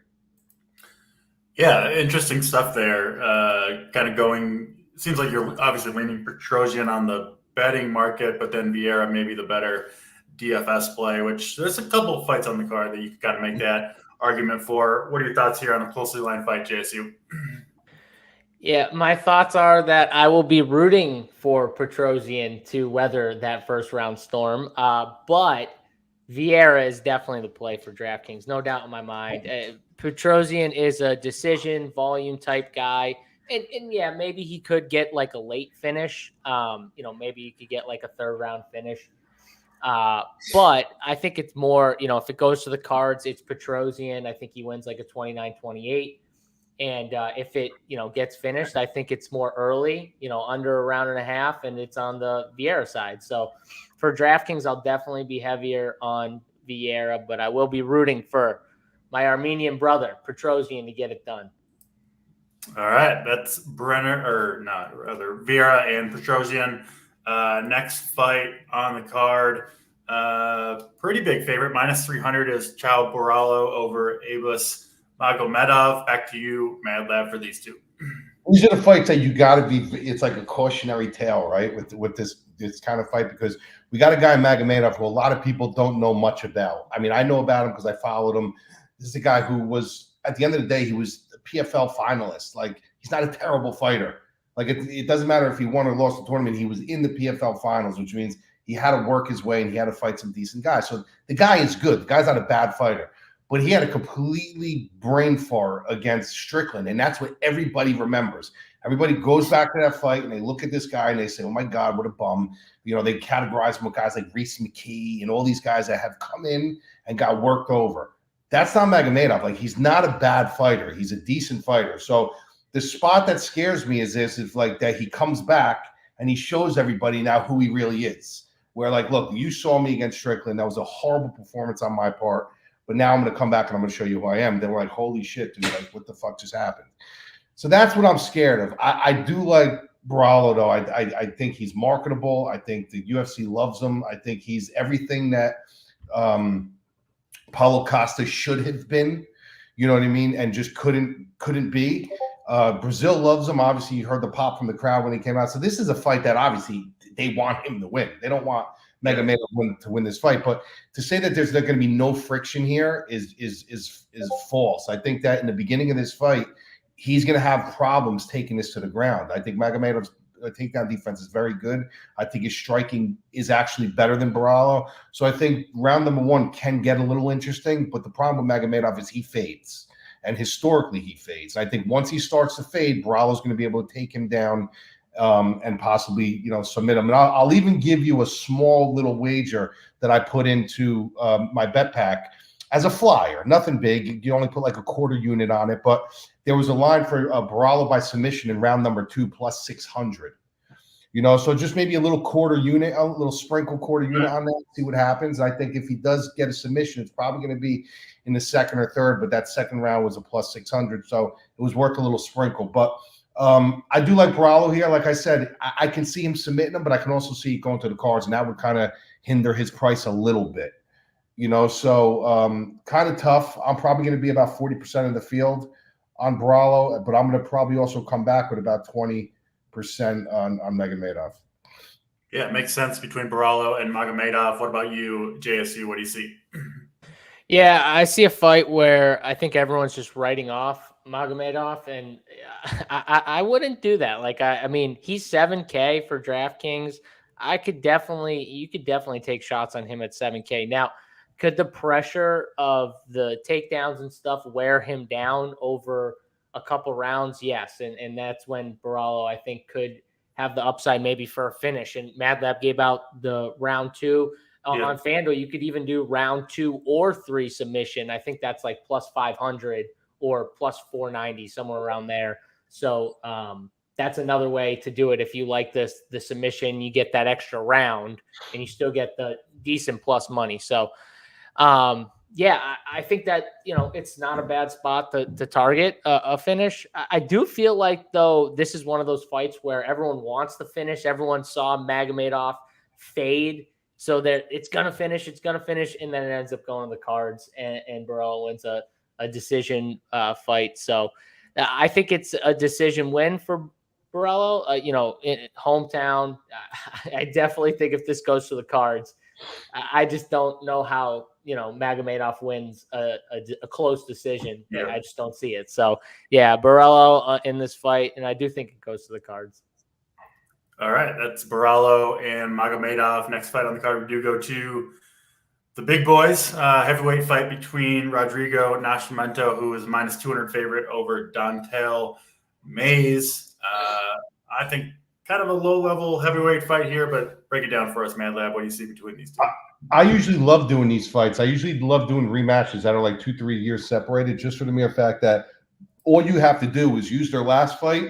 Yeah, interesting stuff there. Kind of going, seems like you're obviously leaning Petrosyan on the betting market, but then Vieira maybe the better DFS play, which there's a couple of fights on the card that you can kind of make that argument for. What are your thoughts here on a closely lined fight, JSU? Yeah, my thoughts are that I will be rooting for Petrosyan to weather that first round storm, but Vieira is definitely the play for DraftKings, no doubt in my mind. Petrosyan is a decision volume type guy, and yeah, maybe he could get like a late finish. Maybe you could get like a third round finish. But I think it's more, if it goes to the cards, it's Petrosyan. I think he wins like a 29-28. And if it, gets finished, I think it's more early, under a round and a half, and it's on the Vieira side. So for DraftKings, I'll definitely be heavier on Vieira, but I will be rooting for my Armenian brother, Petrosyan, to get it done. All right. That's Vieira and Petrosyan. Next fight on the card. Pretty big favorite. -300 is Chao Barriault over Abus Magomedov. Back to you, Mad Lab, for these two. These are the fights that you got to be. It's like a cautionary tale, right? With this kind of fight, because we got a guy Magomedov who a lot of people don't know much about. I mean, I know about him because I followed him. This is a guy who was, at the end of the day, he was a PFL finalist. Like, he's not a terrible fighter. Like, it doesn't matter if he won or lost the tournament. He was in the PFL finals, which means he had to work his way and he had to fight some decent guys. So the guy is good. The guy's not a bad fighter. But he had a completely brain fart against Strickland, and that's what everybody remembers. Everybody goes back to that fight, and they look at this guy, and they say, oh, my God, what a bum. They categorize him with guys like Reese McKee and all these guys that have come in and got worked over. That's not Magomedov. Like, he's not a bad fighter. He's a decent fighter. So the spot that scares me is that he comes back, and he shows everybody now who he really is. Where, like, look, you saw me against Strickland. That was a horrible performance on my part. But now I'm going to come back and I'm going to show you who I am. Then we're like, holy shit, dude, like, what the fuck just happened? So that's what I'm scared of. I do like Barriault, though. I think he's marketable. I think the UFC loves him. I think he's everything that Paulo Costa should have been, you know what I mean, and just couldn't be. Brazil loves him. Obviously, you heard the pop from the crowd when he came out. So this is a fight that obviously they want him to win. They don't want Magomedov to win this fight, but to say that there's going to be no friction here is false. I think that in the beginning of this fight, he's going to have problems taking this to the ground. I think Magomedov's takedown defense is very good. I think his striking is actually better than Barriault. So I think round number 1 can get a little interesting, but the problem with Magomedov is he fades, and historically he fades. I think once he starts to fade, Barriault's going to be able to take him down and possibly, submit them. And I'll even give you a small little wager that I put into my bet pack as a flyer. Nothing big. You only put like a quarter unit on it. But there was a line for Barriault by submission in round number 2 plus 600. So just maybe a little quarter unit, a little sprinkle quarter unit on that, see what happens. I think if he does get a submission, it's probably going to be in the second or third, but that second round was a plus 600. So it was worth a little sprinkle. But I do like Barriault here. Like I said, I can see him submitting him, but I can also see it going to the cards, and that would kind of hinder his price a little bit. So kind of tough. I'm probably going to be about 40% of the field on Barriault, but I'm going to probably also come back with about 20% on Magomedov. Yeah, it makes sense between Barriault and Magomedov. What about you, JSU? What do you see? Yeah, I see a fight where I think everyone's just writing off Magomedov, and I wouldn't do that. Like, I mean, he's 7K for DraftKings. You could definitely take shots on him at 7K. Now, could the pressure of the takedowns and stuff wear him down over a couple rounds? Yes, and that's when Barriault, I think, could have the upside maybe for a finish. And Mad Lab gave out the round 2. On FanDuel, you could even do round 2 or 3 submission. I think that's like plus 500 or plus 490, somewhere around there. So that's another way to do it. If you like the submission, you get that extra round and you still get the decent plus money. So, yeah, I think that, it's not a bad spot to target a finish. I do feel like, though, this is one of those fights where everyone wants the finish. Everyone saw Magomedov fade. So that it's going to finish, and then it ends up going to the cards, and Barriault wins a decision fight. So I think it's a decision win for Barriault, in hometown. I definitely think if this goes to the cards, I just don't know how, Magomedov wins a close decision. Yeah. I just don't see it. So, yeah, Barriault in this fight, and I do think it goes to the cards. All right, that's Barriault and Magomedov. Next fight on the card, we do go to the big boys. Heavyweight fight between Rodrigo Nascimento, who is minus 200 favorite, over Dontel Mays. I think kind of a low-level heavyweight fight here, but break it down for us, Mad Lab. What do you see between these two? I usually love doing these fights. I usually love doing rematches that are like 2-3 years separated, just for the mere fact that all you have to do is use their last fight,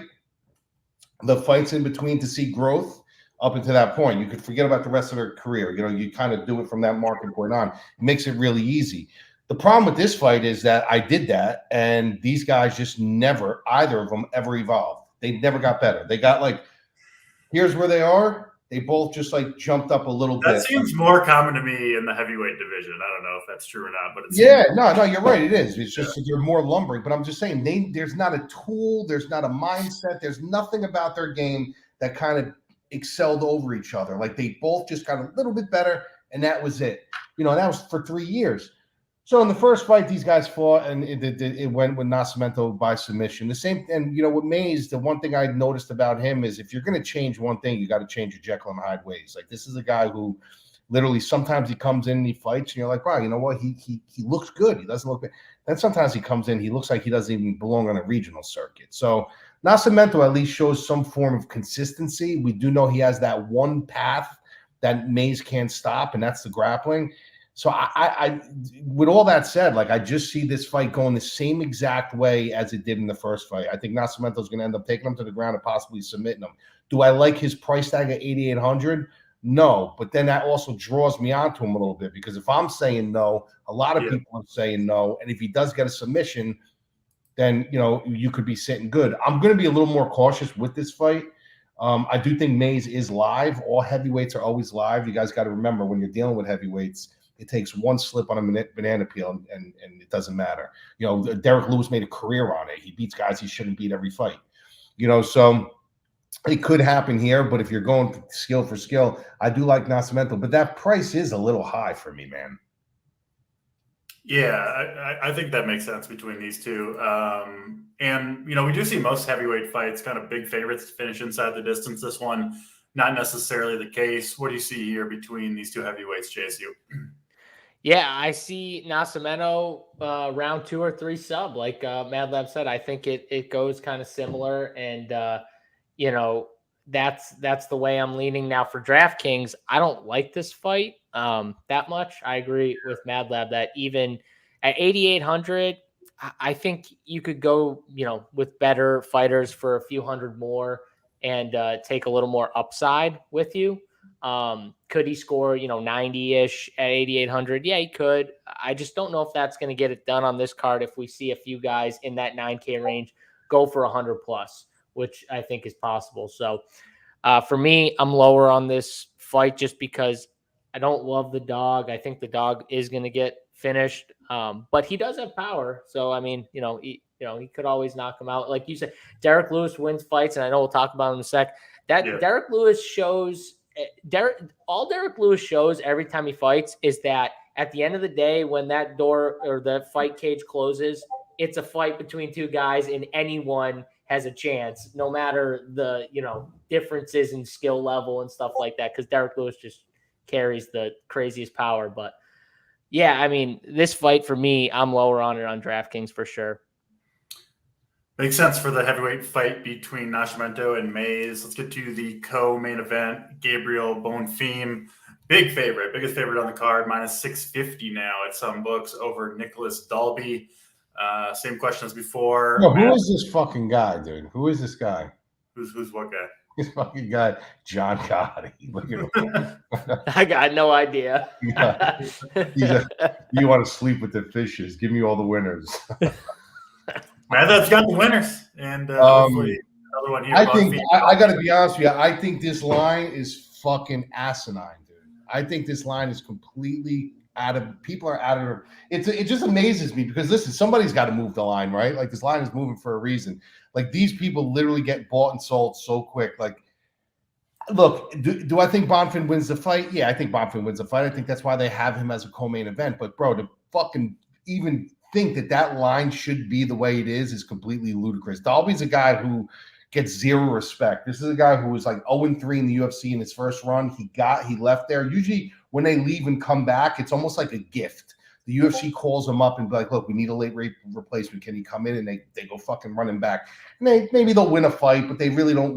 the fights in between, to see growth up until that point. You could forget about the rest of their career. You kind of do it from that marking point on. It makes it really easy. The problem with this fight is that I did that, and these guys just never, either of them, ever evolved. They never got better. They got like, here's where they are. They both just like jumped up a little bit. That seems more common to me in the heavyweight division. I don't know if that's true or not, but it's no, you're right. It is. It's just that you're more lumbering. But I'm just saying, there's not a tool, there's not a mindset, there's nothing about their game that kind of excelled over each other. Like they both just got a little bit better, and that was it. And that was for 3 years. So in the first fight, these guys fought, and it went with Nascimento by submission. The same, and with Mays, the one thing I noticed about him is if you're going to change one thing, you got to change your Jekyll and Hyde ways. Like this is a guy who literally sometimes he comes in and he fights, and you're like, wow, you know what? He looks good. He doesn't look good. Then sometimes he comes in, he looks like he doesn't even belong on a regional circuit. So Nascimento at least shows some form of consistency. We do know he has that one path that Mays can't stop, and that's the grappling. So I with all that said, like I just see this fight going the same exact way as it did in the first fight. I think Nascimento is going to end up taking him to the ground and possibly submitting him. Do I like his price tag at 8,800? No, but then that also draws me onto him a little bit, because if I'm saying no, a lot of people are saying no, and if he does get a submission, then you could be sitting good. I'm going to be a little more cautious with this fight. I do think Mays is live. All heavyweights are always live. You guys got to remember, when you're dealing with heavyweights, it takes one slip on a banana peel and it doesn't matter. Derek Lewis made a career on it. He beats guys he shouldn't beat every fight. So it could happen here, but if you're going skill for skill, I do like Nascimento, but that price is a little high for me, man. Yeah, I think that makes sense between these two. And, we do see most heavyweight fights kind of big favorites to finish inside the distance. This one, not necessarily the case. What do you see here between these two heavyweights, JSU? Yeah, I see Nascimento round 2 or 3 sub. Like Mad Lab said, I think it goes kind of similar, and that's the way I'm leaning now for DraftKings. I don't like this fight that much. I agree with Mad Lab that even at 8,800, I think you could go with better fighters for a few hundred more and take a little more upside with you. Could he score, 90-ish at 8,800? Yeah, he could. I just don't know if that's going to get it done on this card if we see a few guys in that 9K range go for 100 plus, which I think is possible. So for me, I'm lower on this fight just because I don't love the dog. I think the dog is going to get finished, but he does have power. So, I mean, he could always knock him out. Like you said, Derek Lewis wins fights, and I know we'll talk about him in a sec. Derek Lewis shows – all Derek Lewis shows every time he fights is that at the end of the day, when that door or the fight cage closes, it's a fight between two guys and anyone has a chance, no matter the, differences in skill level and stuff like that. Cause Derek Lewis just carries the craziest power. But yeah, I mean, this fight for me, I'm lower on it on DraftKings for sure. Makes sense for the heavyweight fight between Nascimento and Mays. Let's get to the co-main event. Gabriel Bonfim, biggest favorite on the card, minus 650 now at some books over Nicholas Dalby. Same question as before. No, who is this fucking guy, dude? Who is this guy? Who's what guy? This fucking guy, John Gotti. Look at him. I got no idea. Yeah. You want to sleep with the fishes? Give me all the winners. That's got the winners, and hopefully another one here. I think I got to be honest with you. I think this line is fucking asinine, dude. I think this line is completely out of. People are out of. It just amazes me because listen, somebody's got to move the line, right? Like this line is moving for a reason. Like these people literally get bought and sold so quick. Like, look, do I think Bonfim wins the fight? Yeah, I think Bonfim wins the fight. I think that's why they have him as a co-main event. But bro, to fucking even think that line should be the way it is completely ludicrous. Dalby's a guy who gets zero respect. This is a guy who was like 0-3 in the UFC in his first run. He left there. Usually when they leave and come back, it's almost like a gift. The UFC calls him up and be like, look, we need a late replacement. Can he come in? And they go fucking running back. And maybe they'll win a fight, but they really don't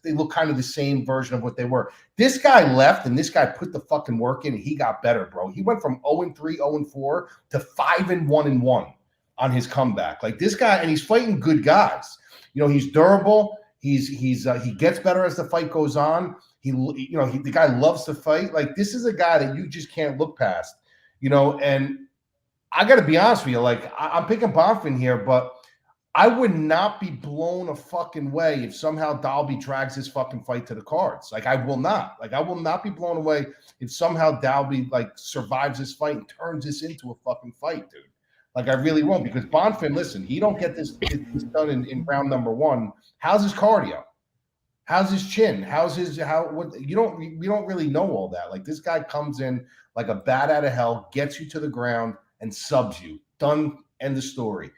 they look kind of the same version of what they were. This guy left and this guy put the fucking work in and he got better, bro. He went from 0-3, 0-4 to 5-1-1 on his comeback. Like this guy, and he's fighting good guys. You know, he's durable. He gets better as the fight goes on. The guy loves to fight. Like this is a guy that you just can't look past. You know, and I got to be honest with you, like I'm picking Bonfim here, but I would not be blown a fucking way if somehow Dalby drags this fucking fight to the cards. Like I will not. Like I will not be blown away if somehow Dalby like survives this fight and turns this into a fucking fight, dude. Like I really won't because Bonfim, listen, he don't get this done in round number 1. How's his cardio? How's his chin? We don't really know all that. Like this guy comes in like a bat out of hell, gets you to the ground and subs you. Done. End of story.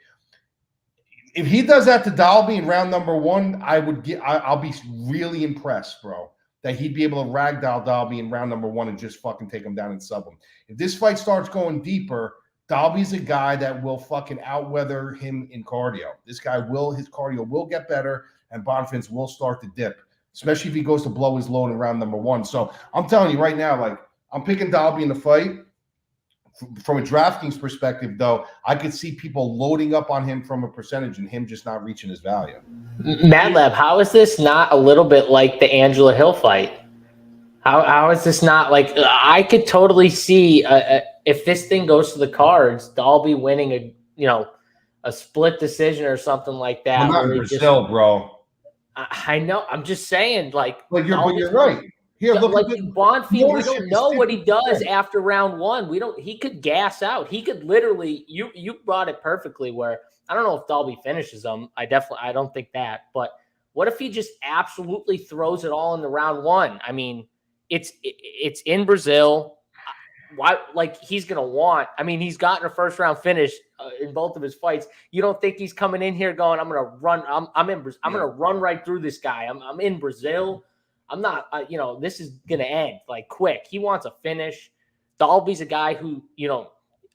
If he does that to Dalby in round number 1, I'll be really impressed, bro, that he'd be able to ragdoll Dalby in round number 1 and just fucking take him down and sub him. If this fight starts going deeper, Dalby's a guy that will fucking outweather him in cardio. His cardio will get better and Bonfim's will start to dip, especially if he goes to blow his load in round number 1. So I'm telling you right now, like I'm picking Dalby in the fight. From a DraftKings perspective, though, I could see people loading up on him from a percentage and him just not reaching his value. Madlab, how is this not a little bit like the Angela Hill fight? How is this not like I could totally see if this thing goes to the cards, Dalby winning a split decision or something like that. I'm not in Brazil, bro. I know. I'm just saying, but you're right. Here, look like Bonfim, we don't know what he does after round 1. He could gas out. He could literally. You brought it perfectly. Where I don't know if Dalby finishes him. I don't think that. But what if he just absolutely throws it all in the round 1? I mean, it's in Brazil. Why? Like he's gonna want. I mean, he's gotten a first round finish in both of his fights. You don't think he's coming in here going, "I'm gonna run. I'm in. I'm gonna run right through this guy. I'm in Brazil." I'm not, this is going to end like quick. He wants a finish. Dalby's a guy who,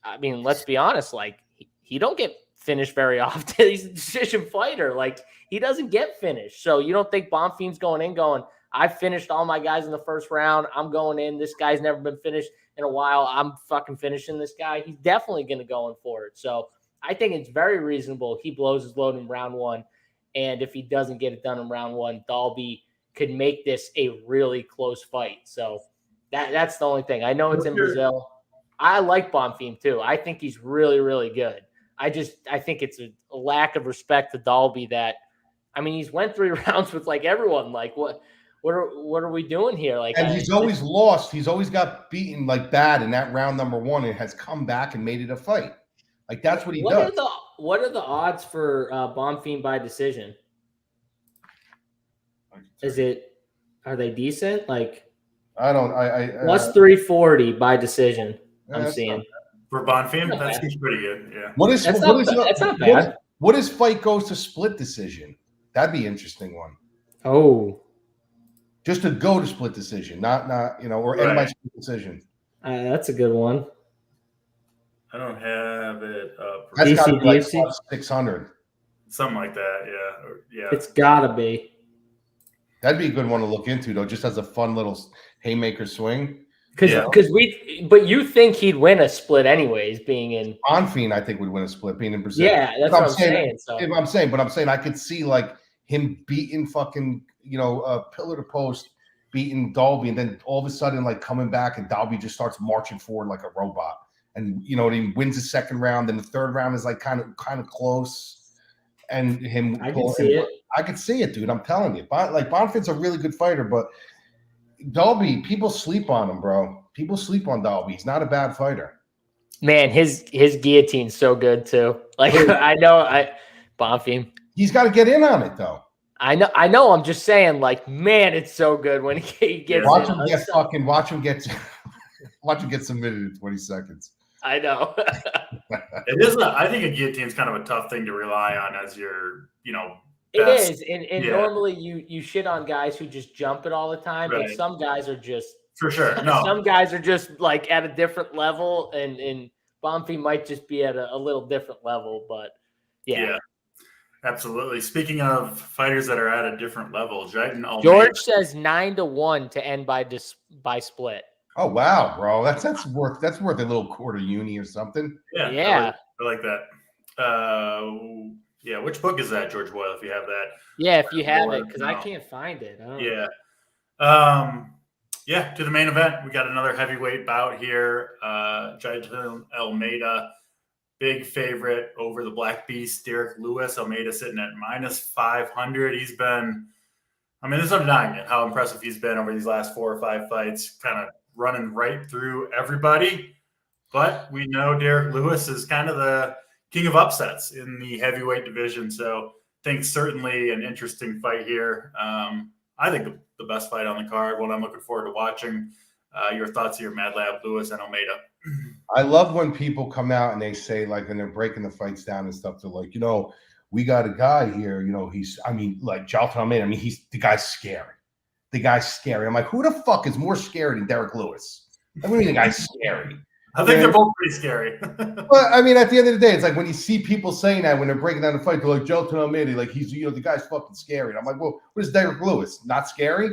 I mean, let's be honest, like he don't get finished very often. He's a decision fighter. Like he doesn't get finished. So you don't think Bonfim's going in going, I finished all my guys in the first round. I'm going in. This guy's never been finished in a while. I'm fucking finishing this guy. He's definitely going to go in for it. So I think it's very reasonable. He blows his load in round 1. And if he doesn't get it done in round 1, Dalby could make this a really close fight. So that's the only thing. I know it's in Brazil. I like Bonfim too. I think he's really, really good. I think it's a lack of respect to Dalby that, I mean, he's went 3 rounds with like everyone. Like what are we doing here? Like, and he's always lost. He's always got beaten like bad in that round number 1 and has come back and made it a fight. Like that's what he does. What are the odds for Bonfim by decision? Are they decent? Like, I don't. Plus 340 by decision. I'm seeing for Bonfim. That seems pretty good. Yeah. That's not bad. What if fight goes to split decision? That'd be an interesting one. Oh, just to go to split decision, not or end by split decision. That's a good one. I don't have it up. That's got to be like 600, something like that. Yeah. It's gotta be. That'd be a good one to look into, though, just as a fun little haymaker swing. But you think he'd win a split anyways, being in Bonfim, I think would win a split being in Brazil. Yeah, that's what I'm saying. But I'm saying I could see like him beating fucking, pillar to post, beating Dalby, and then all of a sudden, like, coming back and Dalby just starts marching forward like a robot. And, he wins the second round. And the third round is like kind of close. And him. I can see it. I can see it, dude. I'm telling you. Bonfim's a really good fighter, but Dalby, people sleep on him, bro. People sleep on Dalby. He's not a bad fighter. Man, his guillotine's so good too. Like, Bonfim. He's got to get in on it, though. I know. I'm just saying, like, man, it's so good when he gets. Watch him get submitted in 20 seconds. I know. It is. I think a guillotine is kind of a tough thing to rely on as your, It best. is, and normally you shit on guys who just jump it all the time, Right. but some guys are just For sure. No. Some guys are just like at a different level, and Bonfim might just be at a little different level, but yeah. Absolutely. Speaking of fighters that are at a different level, Almeida. George says 9-1 to end by split. Oh wow, bro, that's worth a little quarter uni or something. Yeah. I like that. Yeah, which book is that, George Boyle? If you have that. Yeah, if you have it, because I can't find it. Yeah. To the main event, we got another heavyweight bout here. Almeida. Big favorite over the Black Beast, Derek Lewis. Almeida sitting at -500. He's been, there's no denying it, how impressive he's been over these last 4 or 5 fights, kind of running right through everybody. But we know Derek Lewis is kind of the king of upsets in the heavyweight division. So I think certainly an interesting fight here. I think the best fight on the card, one I'm looking forward to watching. Your thoughts here, Mad Lab, Lewis, and Almeida. I love when people come out and they say, like, when they're breaking the fights down and stuff, they're like, we got a guy here, like Jalton Almeida. The guy's scary. The guy's scary. I'm like, who the fuck is more scary than Derek Lewis? I mean, the guy's scary. I think they're both pretty scary. But at the end of the day, it's like when you see people saying that when they're breaking down the fight, they're like, Jalton Almeida, like he's, the guy's fucking scary. And I'm like, well, what is Derek Lewis? Not scary? Yeah.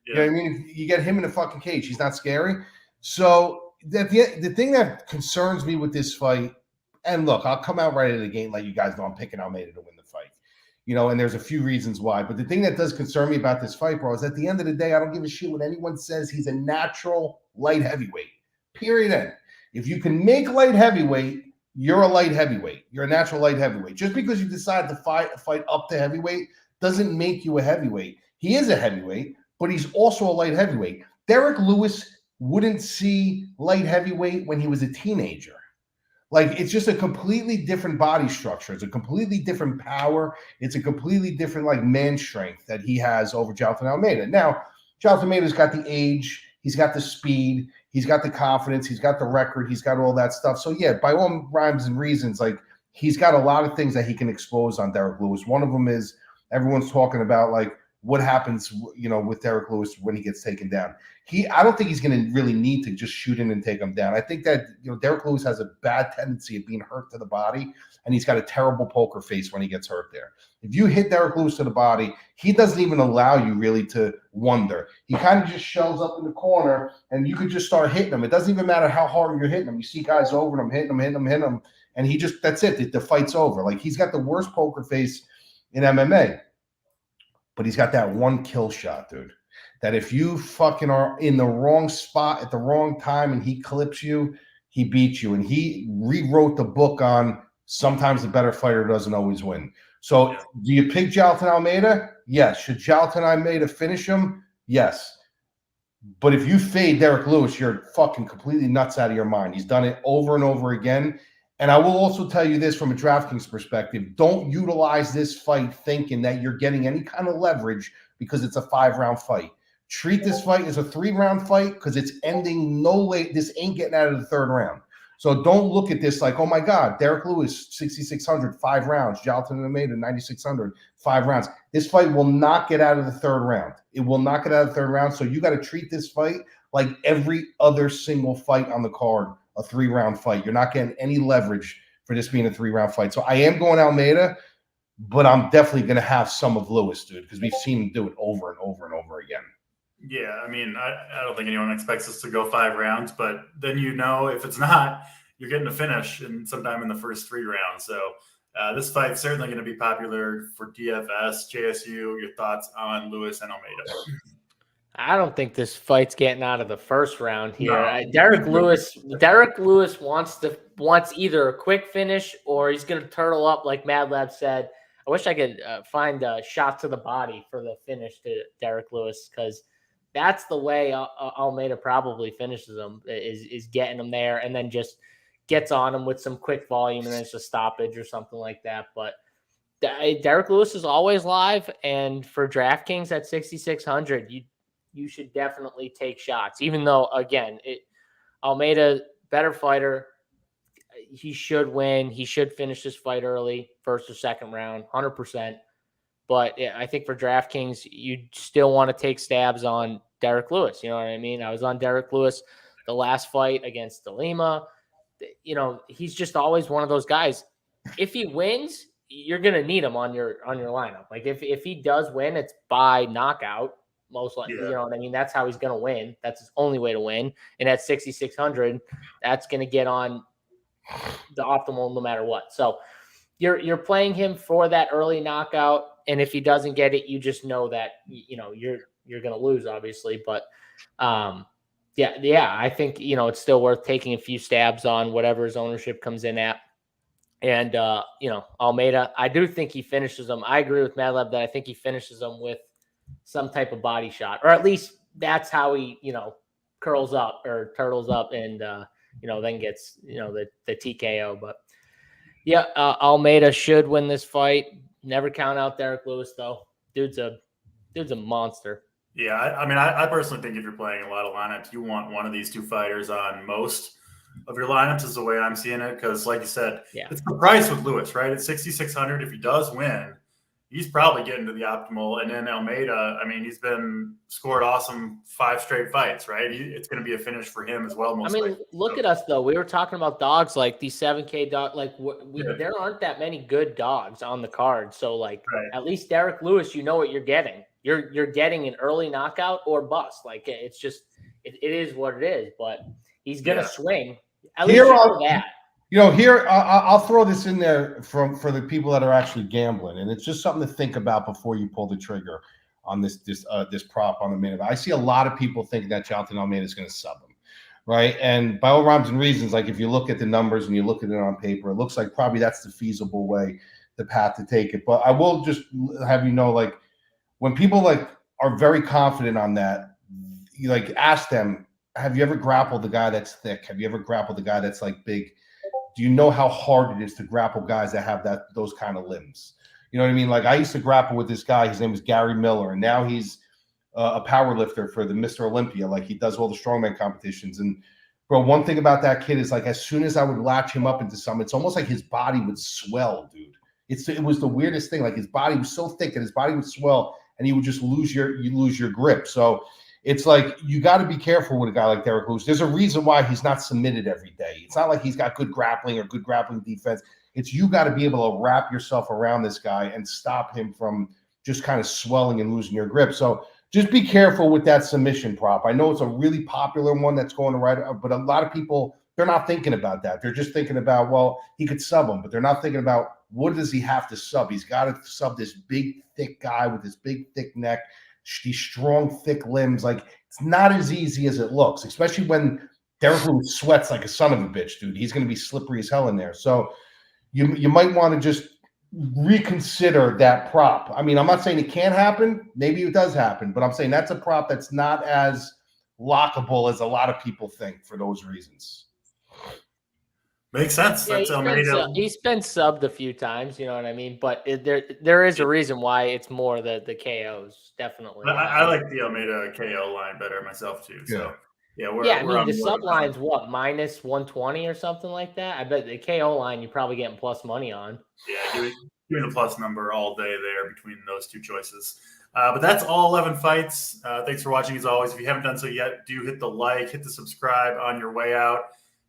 You know what I mean? You get him in a fucking cage. He's not scary. So the thing that concerns me with this fight, and look, I'll come out right at the gate, let you guys know I'm picking Almeida to win the fight. And there's a few reasons why. But the thing that does concern me about this fight, bro, is at the end of the day, I don't give a shit what anyone says. He's a natural light heavyweight. Period. End. If you can make light heavyweight, you're a light heavyweight. You're a natural light heavyweight. Just because you decide to fight up to heavyweight doesn't make you a heavyweight. He is a heavyweight, but he's also a light heavyweight. Derek Lewis wouldn't see light heavyweight when he was a teenager. Like, it's just a completely different body structure. It's a completely different power. It's a completely different, like, man strength that he has over Jalton Almeida. Now, Jalton Almeida's got the age. He's got the speed. He's got the confidence. He's got the record. He's got all that stuff. So, yeah, by all rhymes and reasons, like, he's got a lot of things that he can expose on Derek Lewis. One of them is everyone's talking about, like, what happens, with Derek Lewis when he gets taken down. I don't think he's going to really need to just shoot in and take him down. I think that, Derek Lewis has a bad tendency of being hurt to the body, and he's got a terrible poker face when he gets hurt there. If you hit Derek Lewis to the body, he doesn't even allow you really to wonder. He kind of just shows up in the corner, and you could just start hitting him. It doesn't even matter how hard you're hitting him. You see guys over him, hitting him, and he just, that's it. The fight's over. Like, he's got the worst poker face in MMA. But he's got that one kill shot, dude, that if you fucking are in the wrong spot at the wrong time and he clips you, he beats you. And he rewrote the book on sometimes the better fighter doesn't always win. So do you pick Jalton Almeida? Yes. Should Jalton Almeida finish him? Yes. But if you fade Derek Lewis, you're fucking completely nuts out of your mind. He's done it over and over again. And I will also tell you this from a DraftKings perspective. Don't utilize this fight thinking that you're getting any kind of leverage because it's a 5-round fight. Treat this fight as a 3-round fight because it's ending no late. This ain't getting out of the 3rd round. So don't look at this like, oh my God, Derek Lewis, 6,600, 5 rounds. Jalton Almeida, 9,600, 5 rounds. This fight will not get out of the 3rd round. It will not get out of the 3rd round. So you got to treat this fight like every other single fight on the card. A 3-round fight. You're not getting any leverage for this being a 3-round fight. So I am going Almeida, but I'm definitely going to have some of Lewis, dude, because we've seen him do it over and over and over again. Yeah, I don't think anyone expects us to go 5 rounds, but then if it's not, you're getting a finish sometime in the first 3 rounds. So This fight's certainly going to be popular for DFS. JSU, your thoughts on Lewis and Almeida? I don't think this fight's getting out of the first round here. No. Derek Lewis wants either a quick finish or he's going to turtle up like Mad Lab said. I wish I could find a shot to the body for the finish to Derek Lewis, because that's the way Almeida probably finishes him, is getting him there and then just gets on him with some quick volume and then it's a stoppage or something like that. But Derek Lewis is always live, and for DraftKings at 6,600, you should definitely take shots. Even though, again, Almeida, better fighter, he should win. He should finish this fight early, first or second round, 100%. But I think for DraftKings, you still want to take stabs on Derek Lewis. You know what I mean? I was on Derek Lewis the last fight against De Lima. You know, he's just always one of those guys. If he wins, you're going to need him on your lineup. Like if he does win, it's by knockout, most likely. You know what I mean? That's how he's going to win. That's his only way to win. And at 6,600, that's going to get on the optimal no matter what. So you're playing him for that early knockout. And if he doesn't get it, you just know that, you know, you're going to lose, obviously. But yeah, I think, you know, it's still worth taking a few stabs on whatever his ownership comes in at. And, you know, Almeida, I do think he finishes him. I agree with Madlab that I think he finishes him with some type of body shot, or at least that's how he, you know, curls up or turtles up and, you know, then gets, you know, the TKO. But yeah, Almeida should win this fight. Never count out Derek Lewis, though. Dude's a monster. Yeah, I personally think if you're playing a lot of lineups, you want one of these two fighters on most of your lineups, is the way I'm seeing it. Because, like you said, it's the price with Lewis, right? At 6,600, if he does win, he's probably getting to the optimal. And then Almeida, I mean, he's been scored awesome 5 straight fights, right? It's going to be a finish for him as well. Look at us, though. We were talking about dogs, like these 7K dogs. Like, there aren't that many good dogs on the card. So, like, at least Derek Lewis, you know what you're getting. You're getting an early knockout or bust. Like, it's just it is what it is. But he's gonna swing. At least you know that. You know, here I'll throw this in there for the people that are actually gambling, and it's just something to think about before you pull the trigger on this prop on the main event. I see a lot of people thinking that Jonathan Almeida is going to sub him, right? And by all rhymes and reasons, like if you look at the numbers and you look at it on paper, it looks like probably that's the feasible way, the path to take it. But I will just have you know, like, when people like are very confident on that, you like ask them, have you ever grappled the guy that's thick? Have you ever grappled the guy that's like big? Do you know how hard it is to grapple guys that have those kind of limbs? You know what I mean? Like I used to grapple with this guy. His name was Gary Miller, and now he's a power lifter for the Mr. Olympia. Like he does all the strongman competitions. And bro, one thing about that kid is like as soon as I would latch him up into something, it's almost like his body would swell, dude. It was the weirdest thing. Like his body was so thick that his body would swell, and you would just lose your grip. So it's like you got to be careful with a guy like Derek Lewis. There's a reason why he's not submitted every day. It's not like he's got good grappling or good grappling defense. It's you got to be able to wrap yourself around this guy and stop him from just kind of swelling and losing your grip. So just be careful with that submission prop. I know it's a really popular one that's going to right, but a lot of people, they're not thinking about that. They're just thinking about, well, he could sub him, but they're not thinking about what does he have to sub. He's got to sub this big, thick guy with this big, thick neck, these strong, thick limbs. Like it's not as easy as it looks, especially when Derek Lewis sweats like a son of a bitch, dude. He's going to be slippery as hell in there. So you might want to just reconsider that prop. I mean, I'm not saying it can't happen. Maybe it does happen, but I'm saying that's a prop that's not as lockable as a lot of people think for those reasons. Makes sense. Yeah, he's been subbed a few times, you know what I mean? But there is a reason why it's more the KOs, definitely. I like the Almeida KO line better myself too. So the sub line's what, minus 120 or something like that. I bet the KO line you're probably getting plus money on. Yeah, doing the plus number all day there between those two choices. But that's all 11 fights. Thanks for watching as always. If you haven't done so yet, do hit the like, hit the subscribe on your way out.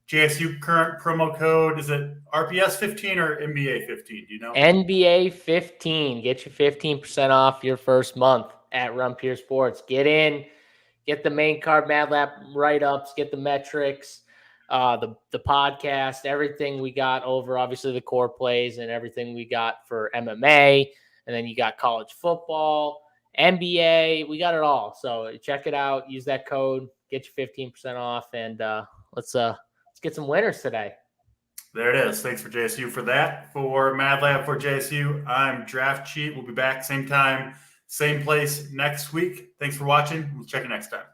JSU current promo code, is it RPS 15 or NBA 15? Do you know? NBA 15. Get you 15% off your first month at Run Pure Sports. Get in, get the main card Mad Lab write-ups, get the metrics. the podcast, everything we got over, obviously the core plays and everything we got for MMA. And then you got college football, NBA. We got it all. So check it out. Use that code. Get you 15% off. And let's get some winners today. There it is. Thanks for JSU for that. For Mad Lab, for JSU, I'm Draft Cheat. We'll be back same time, same place next week. Thanks for watching. We'll check you next time.